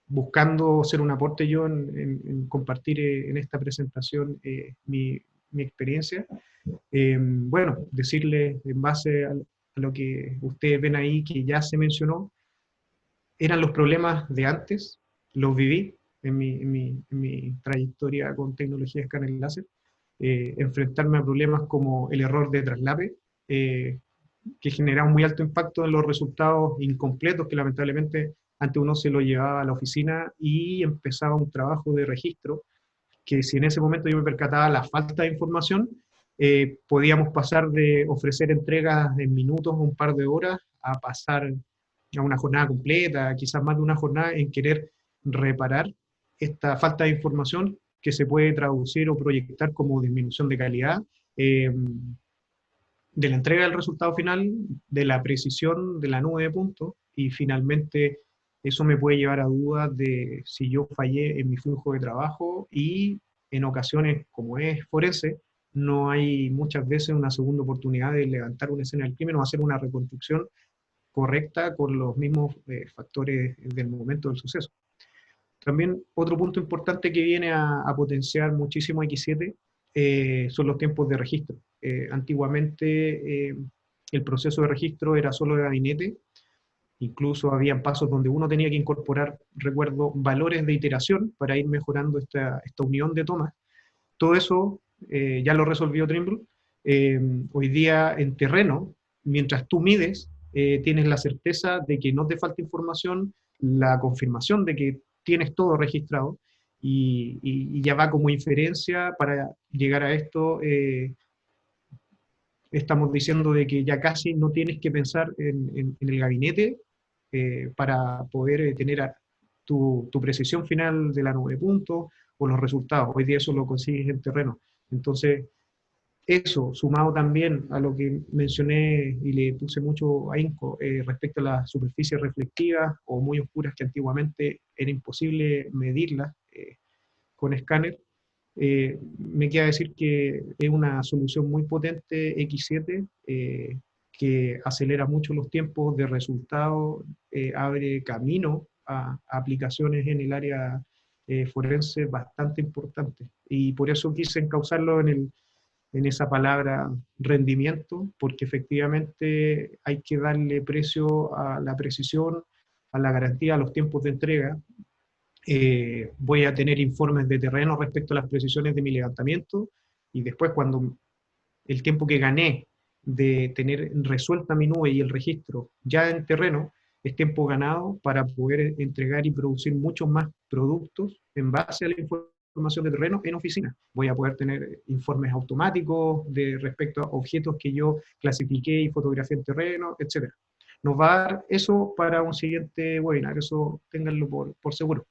A: buscando hacer un aporte yo en compartir en esta presentación mi experiencia. Bueno, decirles en base a lo que ustedes ven ahí, que ya se mencionó, eran los problemas de antes, los viví en mi trayectoria con tecnología de escáner láser, enfrentarme a problemas como el error de traslape, que generaba un muy alto impacto en los resultados incompletos, que lamentablemente antes uno se lo llevaba a la oficina y empezaba un trabajo de registro, que si en ese momento yo me percataba la falta de información, podíamos pasar de ofrecer entregas en minutos o un par de horas a pasar a una jornada completa, quizás más de una jornada en querer reparar esta falta de información que se puede traducir o proyectar como disminución de calidad, de la entrega del resultado final, de la precisión de la nube de puntos, y finalmente eso me puede llevar a dudas de si yo fallé en mi flujo de trabajo, y en ocasiones, como es forense, no hay muchas veces una segunda oportunidad de levantar una escena del crimen o hacer una reconstrucción correcta con los mismos factores del momento del suceso. También otro punto importante que viene a potenciar muchísimo X7 son los tiempos de registro. Antiguamente el proceso de registro era solo de gabinete, incluso habían pasos donde uno tenía que incorporar, recuerdo, valores de iteración para ir mejorando esta unión de tomas. Todo eso ya lo resolvió Trimble. Hoy día en terreno, mientras tú mides, tienes la certeza de que no te falta información, la confirmación de que tienes todo registrado, y ya va como inferencia para llegar a esto. Estamos diciendo de que ya casi no tienes que pensar en el gabinete para poder tener tu precisión final de la nube de puntos o los resultados. Hoy día eso lo consigues en terreno. Entonces, eso, sumado también a lo que mencioné y le puse mucho ahínco respecto a las superficies reflectivas o muy oscuras que antiguamente era imposible medirlas con escáner, me queda decir que es una solución muy potente X7, que acelera mucho los tiempos de resultado, abre camino a aplicaciones en el área forense bastante importantes. Y por eso quise encauzarlo en esa palabra rendimiento, porque efectivamente hay que darle precio a la precisión, a la garantía, a los tiempos de entrega. Voy a tener informes de terreno respecto a las precisiones de mi levantamiento, y después cuando el tiempo que gané de tener resuelta mi nube y el registro ya en terreno, es tiempo ganado para poder entregar y producir muchos más productos en base a la información de terreno en oficina. Voy a poder tener informes automáticos de respecto a objetos que yo clasifiqué y fotografié en terreno, etc. Nos va a dar eso para un siguiente webinar, eso ténganlo por seguro.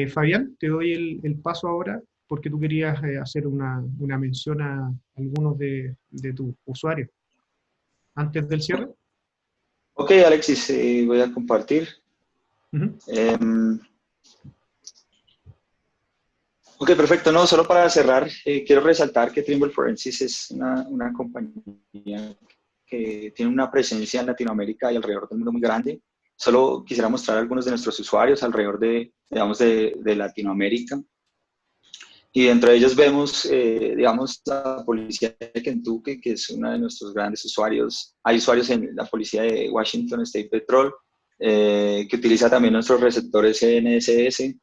A: Fabián, te doy el paso ahora porque tú querías hacer una mención a algunos de tus usuarios antes del cierre.
B: Ok, Alexis, voy a compartir.
A: Uh-huh.
B: Ok, perfecto. No, solo para cerrar, quiero resaltar que Trimble Forensics es una compañía que tiene una presencia en Latinoamérica y alrededor del mundo muy grande. Solo quisiera mostrar a algunos de nuestros usuarios alrededor digamos, de Latinoamérica. Y dentro de ellos vemos, digamos, la policía de Kentucky, que es uno de nuestros grandes usuarios. Hay usuarios en la policía de Washington State Patrol, que utiliza también nuestros receptores NSS.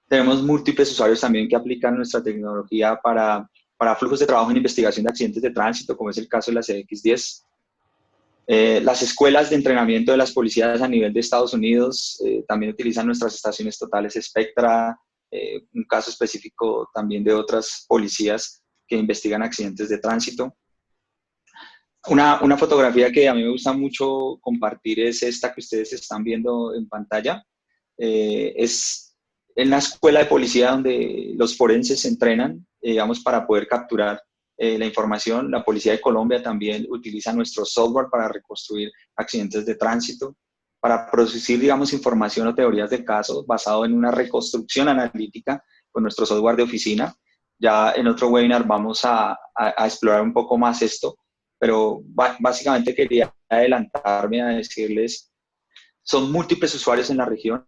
B: Tenemos múltiples usuarios también que aplican nuestra tecnología para flujos de trabajo en investigación de accidentes de tránsito, como es el caso de la CX10. Las escuelas de entrenamiento de las policías a nivel de Estados Unidos también utilizan nuestras estaciones totales Spectra, un caso específico también de otras policías que investigan accidentes de tránsito. Una fotografía que a mí me gusta mucho compartir es esta que ustedes están viendo en pantalla. Es en la escuela de policía donde los forenses se entrenan, digamos, para poder capturar la información. La Policía de Colombia también utiliza nuestro software para reconstruir accidentes de tránsito, para producir, digamos, información o teorías de casos basado en una reconstrucción analítica con nuestro software de oficina. Ya en otro webinar vamos a explorar un poco más esto, pero básicamente quería adelantarme a decirles, son múltiples usuarios en la región.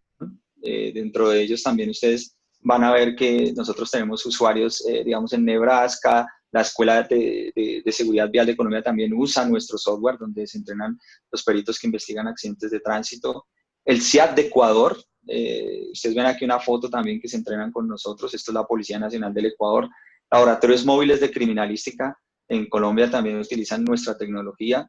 B: Dentro de ellos también ustedes van a ver que nosotros tenemos usuarios, digamos, en Nebraska. La Escuela de Seguridad Vial de Colombia también usa nuestro software, donde se entrenan los peritos que investigan accidentes de tránsito. El CIAT de Ecuador, ustedes ven aquí una foto también que se entrenan con nosotros. Esto es la Policía Nacional del Ecuador. Laboratorios móviles de criminalística en Colombia también utilizan nuestra tecnología.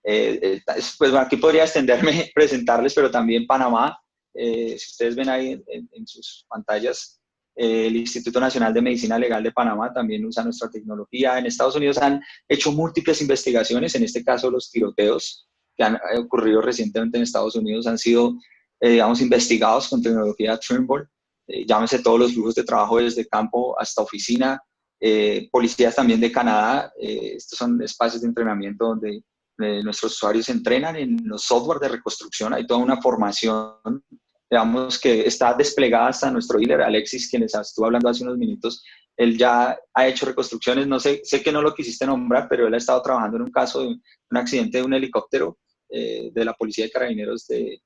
B: Pues bueno, aquí podría extenderme, presentarles, pero también Panamá, si ustedes ven ahí en sus pantallas, el Instituto Nacional de Medicina Legal de Panamá también usa nuestra tecnología. En Estados Unidos han hecho múltiples investigaciones, en este caso los tiroteos que han ocurrido recientemente en Estados Unidos han sido, digamos, investigados con tecnología Trimble. Llámese todos los flujos de trabajo desde campo hasta oficina. Policías también de Canadá, estos son espacios de entrenamiento donde nuestros usuarios se entrenan en los software de reconstrucción. Hay toda una formación, digamos, que está desplegada hasta nuestro dealer, Alexis, quien les estuvo hablando hace unos minutos. Él ya ha hecho reconstrucciones, no sé, sé que no lo quisiste nombrar, pero él ha estado trabajando en un caso de un accidente de un helicóptero de la Policía de Carabineros de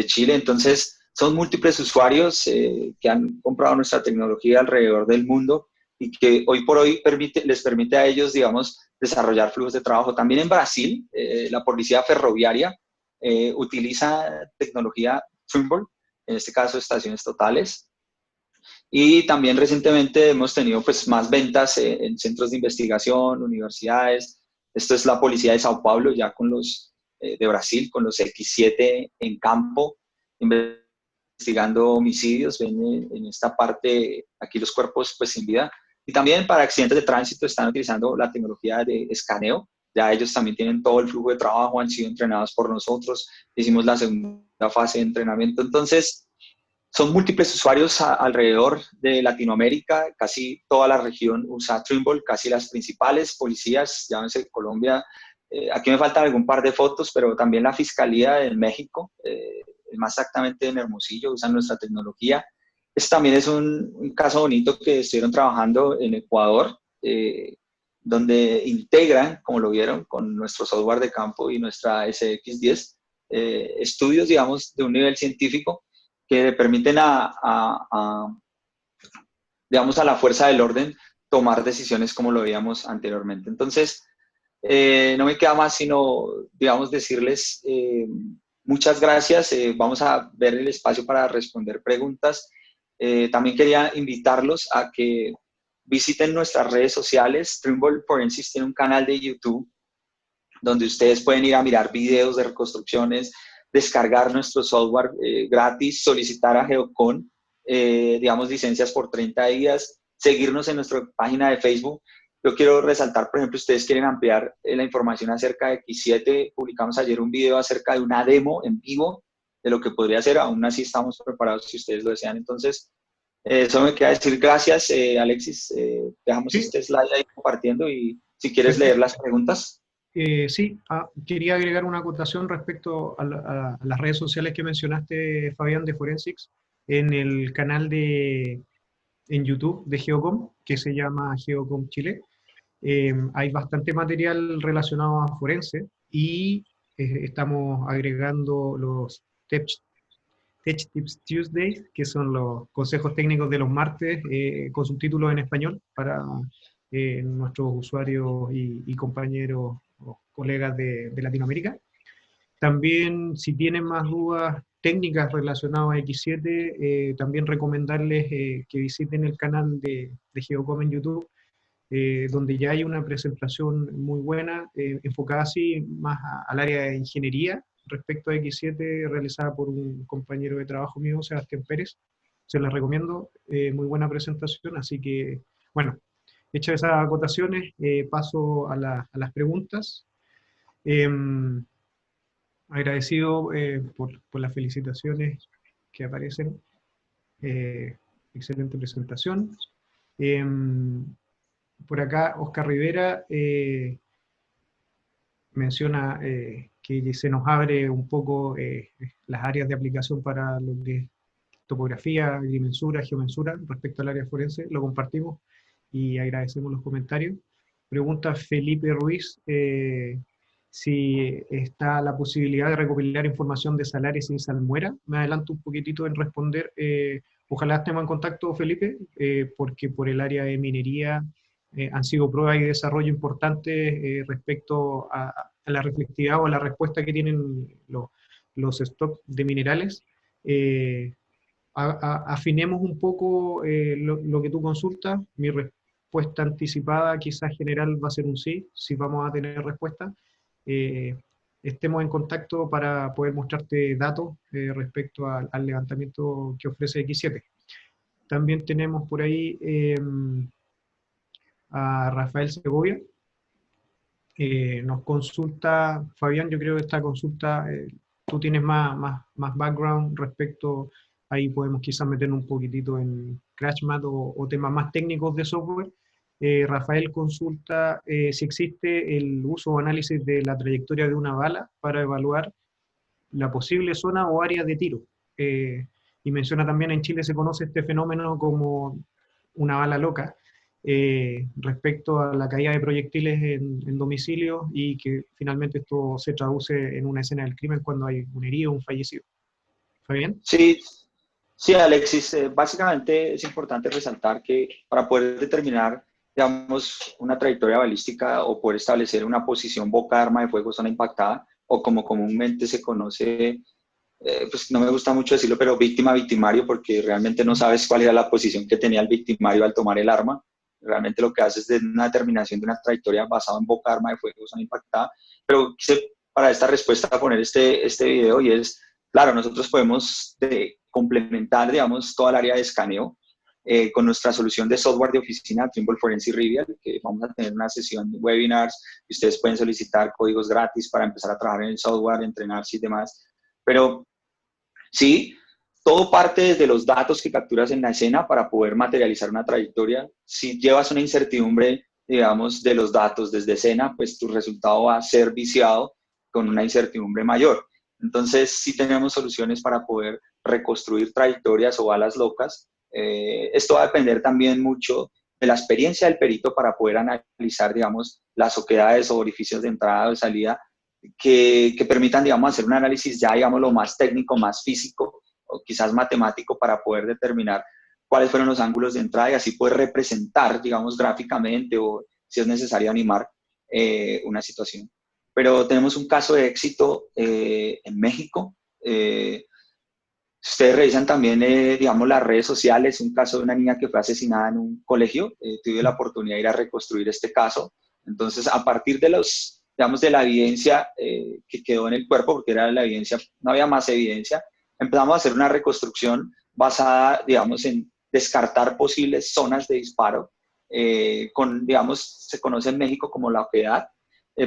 B: Chile. Entonces, son múltiples usuarios que han comprado nuestra tecnología alrededor del mundo y que hoy por hoy les permite a ellos, digamos, desarrollar flujos de trabajo. También en Brasil, la policía ferroviaria utiliza tecnología Trimble, en este caso estaciones totales. Y también recientemente hemos tenido pues, más ventas en centros de investigación, universidades. Esto es la policía de Sao Paulo, ya con los de Brasil, con los X7 en campo, investigando homicidios. Ven en esta parte, aquí los cuerpos pues sin vida. Y también para accidentes de tránsito están utilizando la tecnología de escaneo. Ya ellos también tienen todo el flujo de trabajo, han sido entrenados por nosotros. Hicimos la segunda fase de entrenamiento. Entonces, son múltiples usuarios alrededor de Latinoamérica, casi toda la región usa Trimble, casi las principales policías, llámense Colombia. Aquí me faltan algún par de fotos, pero también la Fiscalía de México, más exactamente en Hermosillo, usan nuestra tecnología. Este también es un caso bonito que estuvieron trabajando en Ecuador, donde integran, como lo vieron, con nuestro software de campo y nuestra SX10, estudios, digamos, de un nivel científico que le permiten digamos, a la fuerza del orden tomar decisiones como lo veíamos anteriormente. Entonces, no me queda más sino, digamos, decirles muchas gracias. Vamos a ver el espacio para responder preguntas. También quería invitarlos a que visiten nuestras redes sociales. Trimble Forensics tiene un canal de YouTube donde ustedes pueden ir a mirar videos de reconstrucciones, descargar nuestro software gratis, solicitar a Geocon, digamos, licencias por 30 días, seguirnos en nuestra página de Facebook. Yo quiero resaltar, por ejemplo, ustedes quieren ampliar la información acerca de X7, publicamos ayer un video acerca de una demo en vivo de lo que podría ser, aún así estamos preparados si ustedes lo desean. Entonces, solo me queda decir gracias, Alexis, dejamos
A: Sí,
B: este slide ahí compartiendo y si quieres leer las
A: perfecto.
B: preguntas.
A: Sí, quería agregar una acotación respecto a las redes sociales que mencionaste, Fabián, de Forensics, en el canal en YouTube de Geocom, que se llama Geocom Chile. Hay bastante material relacionado a forense y estamos agregando los Tech Tips Tuesdays, que son los consejos técnicos de los martes, con subtítulos en español para nuestros usuarios y compañeros o colegas de Latinoamérica. También, si tienen más dudas técnicas relacionadas a X7, también recomendarles que visiten el canal de Geocom en YouTube, donde ya hay una presentación muy buena, enfocada así más al área de ingeniería respecto a X7, realizada por un compañero de trabajo mío, Sebastián Pérez. Se las recomiendo, muy buena presentación, así que, bueno, hechas esas acotaciones, paso a las preguntas. Agradecido por las felicitaciones que aparecen. Excelente presentación. Por acá, Oscar Rivera menciona que se nos abre un poco las áreas de aplicación para lo que es topografía, agrimensura, geomensura respecto al área forense. Lo compartimos y agradecemos los comentarios. Pregunta Felipe Ruiz si está la posibilidad de recopilar información de Salares y Salmuera. Me adelanto un poquitito en responder. Ojalá estemos en contacto, Felipe, porque por el área de minería han sido pruebas y desarrollo importantes respecto a la reflectividad o a la respuesta que tienen los stocks de minerales. Afinemos un poco lo que tú consultas. Mi respuesta anticipada, quizás general, va a ser un sí, si vamos a tener respuesta. Estemos en contacto para poder mostrarte datos respecto al levantamiento que ofrece X7. También tenemos por ahí a Rafael Segovia. Nos consulta, Fabián, yo creo que esta consulta, tú tienes más background respecto, ahí podemos quizás meter un poquitito en CrashMath o temas más técnicos de software. Rafael consulta si existe el uso o análisis de la trayectoria de una bala para evaluar la posible zona o área de tiro. Y menciona también en Chile se conoce este fenómeno como una bala loca, respecto a la caída de proyectiles en domicilio y que finalmente esto se traduce en una escena del crimen cuando hay un herido o un fallecido. ¿Fabián?
B: Sí, sí, Alexis, básicamente es importante resaltar que para poder determinar, digamos, una trayectoria balística o poder establecer una posición boca arma de fuego zona impactada, o como comúnmente se conoce, pues no me gusta mucho decirlo, pero víctima, victimario, porque realmente no sabes cuál era la posición que tenía el victimario al tomar el arma. Realmente lo que haces es una determinación de una trayectoria basada en boca arma de fuego zona impactada. Pero quise para esta respuesta poner este video y es, claro, nosotros podemos complementar, digamos, toda el área de escaneo con nuestra solución de software de oficina Trimble Forensic Rivial, que vamos a tener una sesión de webinars y ustedes pueden solicitar códigos gratis para empezar a trabajar en el software, entrenarse y demás. Pero sí, todo parte desde los datos que capturas en la escena para poder materializar una trayectoria. Si llevas una incertidumbre, digamos, de los datos desde escena, pues tu resultado va a ser viciado con una incertidumbre mayor. Entonces, sí tenemos soluciones para poder reconstruir trayectorias o balas locas. Esto va a depender también mucho de la experiencia del perito para poder analizar, digamos, las oquedades o orificios de entrada o de salida que permitan, digamos, hacer un análisis ya, digamos, lo más técnico, más físico o quizás matemático para poder determinar cuáles fueron los ángulos de entrada y así poder representar, digamos, gráficamente o si es necesario animar una situación. Pero tenemos un caso de éxito en México. Si ustedes revisan también, digamos, las redes sociales, un caso de una niña que fue asesinada en un colegio. Tuve la oportunidad de ir a reconstruir este caso. Entonces, a partir de los, digamos, de la evidencia que quedó en el cuerpo, porque era la evidencia, no había más evidencia, empezamos a hacer una reconstrucción basada, digamos, en descartar posibles zonas de disparo, con, digamos, se conoce en México como la oquedad,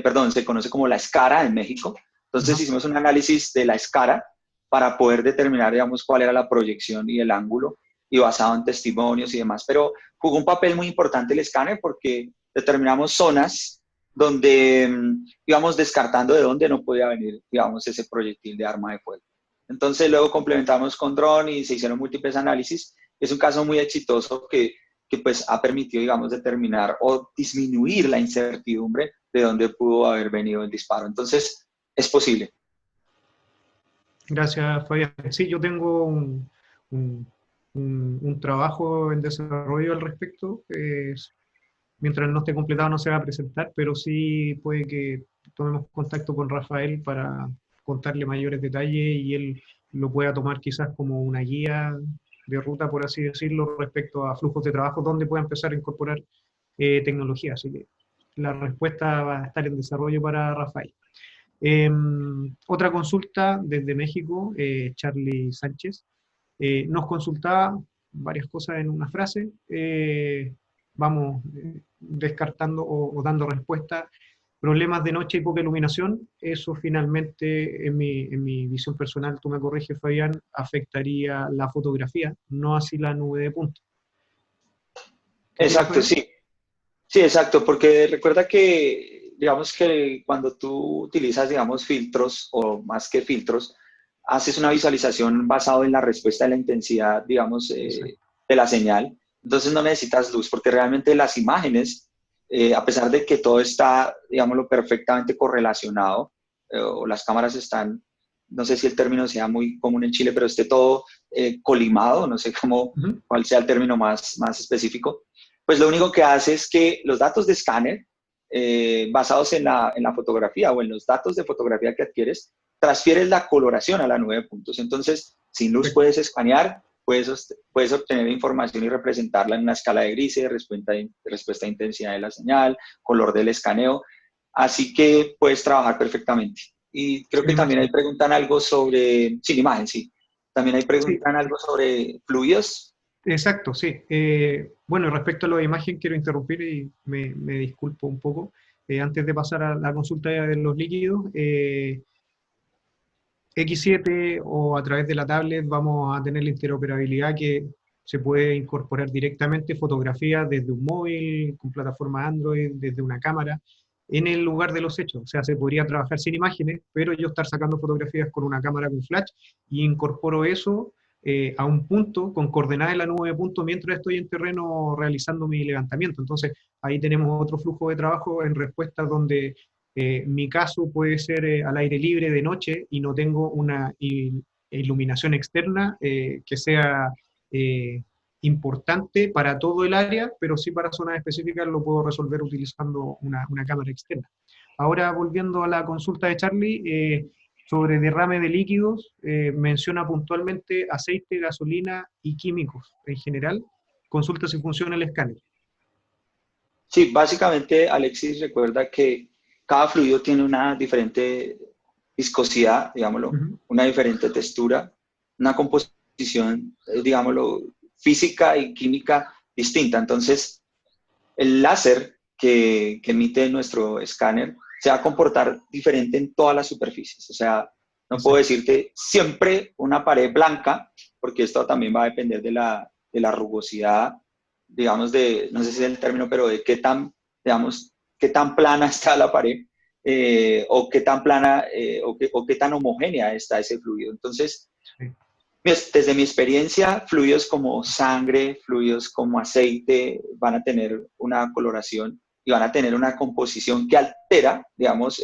B: perdón, se conoce como la escara en México. Entonces hicimos un análisis de la escara para poder determinar, digamos, cuál era la proyección y el ángulo, y basado en testimonios y demás. Pero jugó un papel muy importante el escáner porque determinamos zonas donde íbamos descartando de dónde no podía venir, digamos, ese proyectil de arma de fuego. Entonces luego complementamos con dron y se hicieron múltiples análisis. Es un caso muy exitoso que pues ha permitido, digamos, determinar o disminuir la incertidumbre de dónde pudo haber venido el disparo. Entonces, es posible.
A: Gracias, Fabián. Sí, yo tengo un trabajo en desarrollo al respecto. Mientras no esté completado no se va a presentar, pero sí puede que tomemos contacto con Rafael para contarle mayores detalles y él lo pueda tomar quizás como una guía de ruta, por así decirlo, respecto a flujos de trabajo donde pueda empezar a incorporar tecnología. Así que la respuesta va a estar en desarrollo para Rafael. Otra consulta desde México, Charlie Sánchez, nos consultaba varias cosas en una frase, vamos descartando o dando respuesta. problemas de noche y poca iluminación, eso finalmente, en mi visión personal, tú me corriges, Fabián, afectaría la fotografía, no así la nube de punto. ¿Qué opinas,
B: Exacto,
A: Fabián?
B: sí. Sí, exacto, porque recuerda que, digamos que cuando tú utilizas, digamos, filtros o más que filtros, haces una visualización basado en la respuesta de la intensidad, digamos,
A: Exacto.
B: de la señal. Entonces no necesitas luz, porque realmente las imágenes, a pesar de que todo está, digámoslo, perfectamente correlacionado, o las cámaras están, no sé si el término sea muy común en Chile, pero esté todo colimado, no sé cómo,
A: Ujú.
B: cuál sea el término más específico, pues lo único que hace es que los datos de escáner, basados en la fotografía o en los datos de fotografía que adquieres, transfieres la coloración a la nube de puntos. Entonces, sin luz
A: Perfecto.
B: puedes escanear, puedes obtener información y representarla en una escala de grises, respuesta de intensidad de la señal, color del escaneo. Así que puedes trabajar perfectamente. Y creo
A: Sin
B: que también ahí
A: imagen.
B: preguntan algo sobre, sin imagen, sí. También ahí
A: Sí,
B: preguntan algo sobre fluidos.
A: exacto, sí. Bueno, y respecto a lo de imagen, quiero interrumpir y me disculpo un poco. Antes de pasar a la consulta de los líquidos, X7 o a través de la tablet vamos a tener la interoperabilidad que se puede incorporar directamente fotografías desde un móvil, con plataforma Android, desde una cámara, en el lugar de los hechos. O sea, se podría trabajar sin imágenes, pero yo estar sacando fotografías con una cámara con flash y incorporo eso a un punto con coordenadas en la nube de puntos mientras estoy en terreno realizando mi levantamiento. Entonces, ahí tenemos otro flujo de trabajo en respuestas donde mi caso puede ser al aire libre de noche y no tengo una iluminación externa que sea eh, importante para todo el área, pero sí para zonas específicas lo puedo resolver utilizando una cámara externa. Ahora, volviendo a la consulta de Charlie, sobre derrame de líquidos, menciona puntualmente aceite, gasolina y químicos en general. Consulta si funciona el escáner.
B: Sí, básicamente Alexis recuerda que cada fluido tiene una diferente viscosidad, digámoslo,
A: Ujú.
B: una diferente textura, una composición, digámoslo, física y química distinta. Entonces, el láser que emite nuestro escáner se va a comportar diferente en todas las superficies. O sea, no puedo
A: Exacto.
B: decirte siempre una pared blanca, porque esto también va a depender de la rugosidad, digamos, de, no sé si es el término, pero de qué tan, digamos, qué tan plana está la pared, o qué tan plana, o qué tan homogénea está ese fluido. Entonces,
A: Sí.
B: desde mi experiencia, fluidos como sangre, fluidos como aceite van a tener una coloración y van a tener una composición que altera, digamos,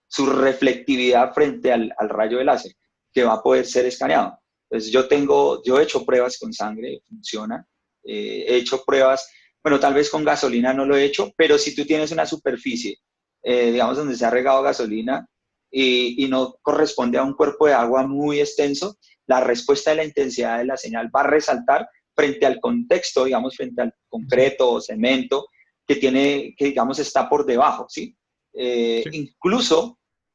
B: su reflectividad frente al rayo de láser, que va a poder ser escaneado. Entonces, yo he hecho pruebas con sangre, funciona. He hecho pruebas, bueno, tal vez con gasolina no lo he hecho, pero si tú tienes una superficie, digamos, donde se ha regado gasolina y no corresponde a un cuerpo de agua muy extenso, la respuesta de la intensidad de la señal va a resaltar frente al contexto, digamos, frente al
A: Exacto.
B: concreto o cemento que tiene, que digamos está por debajo, ¿sí?
A: Sí.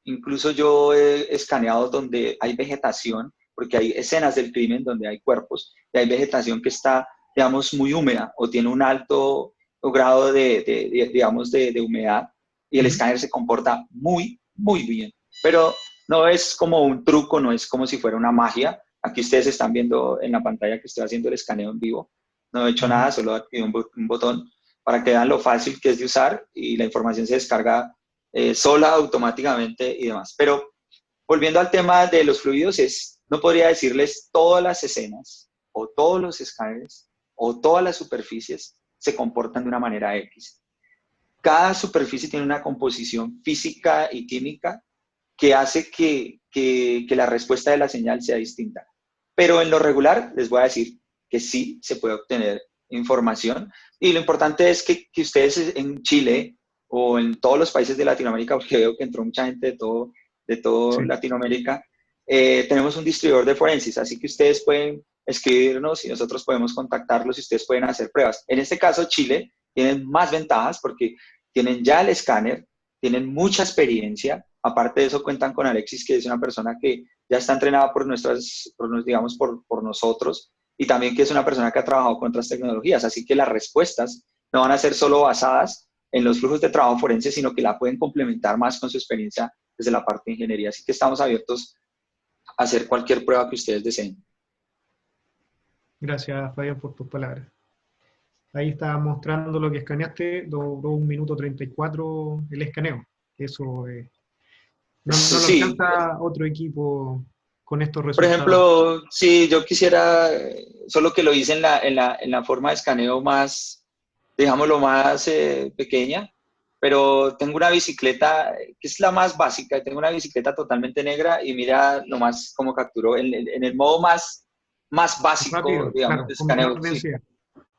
B: Incluso yo he escaneado donde hay vegetación, porque hay escenas del crimen donde hay cuerpos y hay vegetación que está, digamos, muy húmeda o tiene un alto grado digamos, de humedad y el
A: Ujú.
B: escáner se comporta muy bien. Pero no es como un truco, no es como si fuera una magia. Aquí ustedes están viendo en la pantalla que estoy haciendo el escaneo en vivo. No he hecho
A: Ujú.
B: nada, solo activé un botón para que vean lo fácil que es de usar y la información se descarga sola automáticamente y demás. Pero volviendo al tema de los fluidos, no podría decirles todas las escenas o todos los escáneres o todas las superficies se comportan de una manera X. Cada superficie tiene una composición física y química que hace que la respuesta de la señal sea distinta. Pero en lo regular les voy a decir que sí se puede obtener información y lo importante es que ustedes en Chile o en todos los países de Latinoamérica, porque veo que entró mucha gente de todo
A: Sí.
B: Latinoamérica, tenemos un distribuidor de forensis, así que ustedes pueden escribirnos y nosotros podemos contactarlos y ustedes pueden hacer pruebas. En este caso, Chile tiene más ventajas porque tienen ya el escáner, tienen mucha experiencia. Aparte de eso, cuentan con Alexis, que es una persona que ya está entrenada digamos, por nosotros, y también que es una persona que ha trabajado con otras tecnologías. Así que las respuestas no van a ser solo basadas en los flujos de trabajo forense, sino que la pueden complementar más con su experiencia desde la parte de ingeniería. Así que estamos abiertos a hacer cualquier prueba que ustedes deseen.
A: Gracias, Fabián, por tus palabras. Ahí estaba mostrando lo que escaneaste, duró 1 minuto 34 el escaneo. Eso no lo
B: Sí,
A: alcanza otro equipo con estos
B: por
A: resultados.
B: ejemplo, si yo quisiera, solo que lo hice en la forma de escaneo más, digámoslo, más pequeña, pero tengo una bicicleta que es la más básica, tengo una bicicleta totalmente negra y mira nomás cómo capturó en el modo más básico,
A: Rápido,
B: digamos,
A: claro,
B: de
A: con
B: escaneo,
A: menor
B: sí,
A: densidad.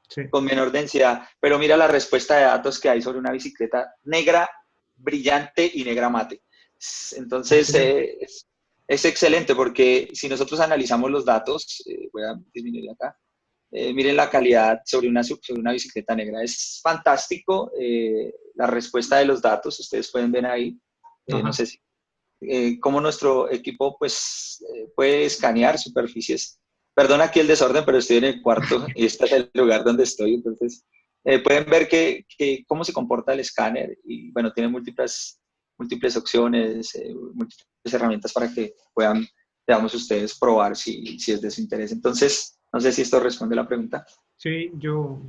A: Sí.
B: con menor densidad, pero mira la respuesta de datos que hay sobre una bicicleta negra, brillante y negra mate. Entonces,
A: Excelente.
B: es excelente porque si nosotros analizamos los datos, voy a disminuir acá, miren la calidad sobre una bicicleta negra. Es fantástico la respuesta de los datos, ustedes pueden ver ahí. No
A: Ajá.
B: sé si, cómo nuestro equipo pues, puede escanear superficies. Perdón aquí el desorden, pero estoy en el cuarto y este es el lugar donde estoy. Entonces, pueden ver cómo se comporta el escáner y bueno, tiene múltiples opciones, múltiples herramientas para que puedan, digamos, ustedes probar si es de su interés. Entonces, no sé si esto responde a la pregunta.
A: Sí, yo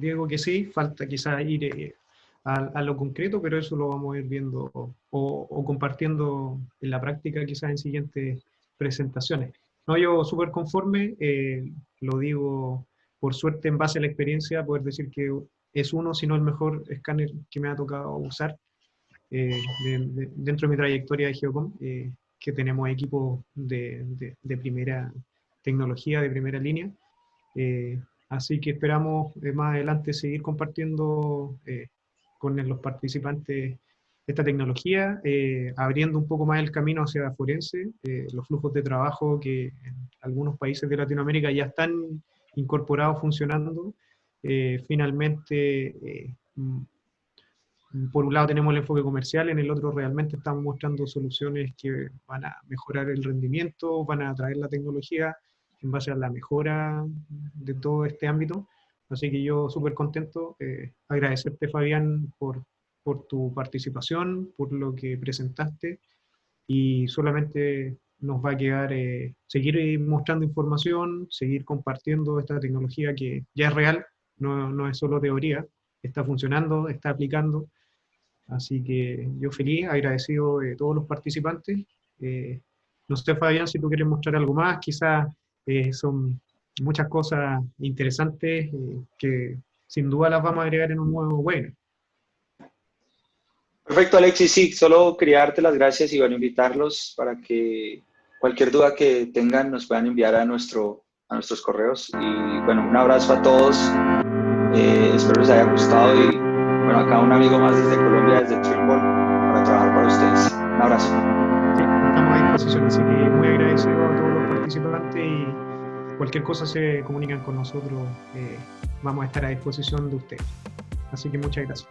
A: digo que sí, falta quizás ir a lo concreto, pero eso lo vamos a ir viendo o compartiendo en la práctica quizás en siguientes presentaciones. No, yo súper conforme, lo digo por suerte en base a la experiencia, poder decir que es uno, si no el mejor escáner que me ha tocado usar dentro de mi trayectoria de Geocom, que tenemos equipos de primera tecnología, de primera línea. Eh, Así que esperamos más adelante seguir compartiendo con los participantes esta tecnología, abriendo un poco más el camino hacia forense, los flujos de trabajo que en algunos países de Latinoamérica ya están incorporados, funcionando. Finalmente, por un lado tenemos el enfoque comercial, en el otro realmente estamos mostrando soluciones que van a mejorar el rendimiento, van a traer la tecnología en base a la mejora de todo este ámbito. Así que yo súper contento, agradecerte Fabián por tu participación, por lo que presentaste y solamente nos va a quedar seguir mostrando información, seguir compartiendo esta tecnología que ya es real, no es solo teoría, está funcionando, está aplicando. Así que yo feliz, agradecido de todos los participantes. Eh, no sé, Fabián, si tú quieres mostrar algo más, quizás son muchas cosas interesantes que sin duda las vamos a agregar en un nuevo webinar.
B: Perfecto, Alexis. Sí, solo quería darte las gracias y bueno, invitarlos para que cualquier duda que tengan nos puedan enviar a nuestros correos. Y bueno, un abrazo a todos. Espero les haya gustado y bueno, acá un amigo más desde Colombia, desde Trimble, para trabajar para ustedes. Un abrazo.
A: Sí, estamos a disposición, así que muy agradecido a todos los participantes y cualquier cosa se comunican con nosotros, vamos a estar a disposición de ustedes. Así que muchas gracias.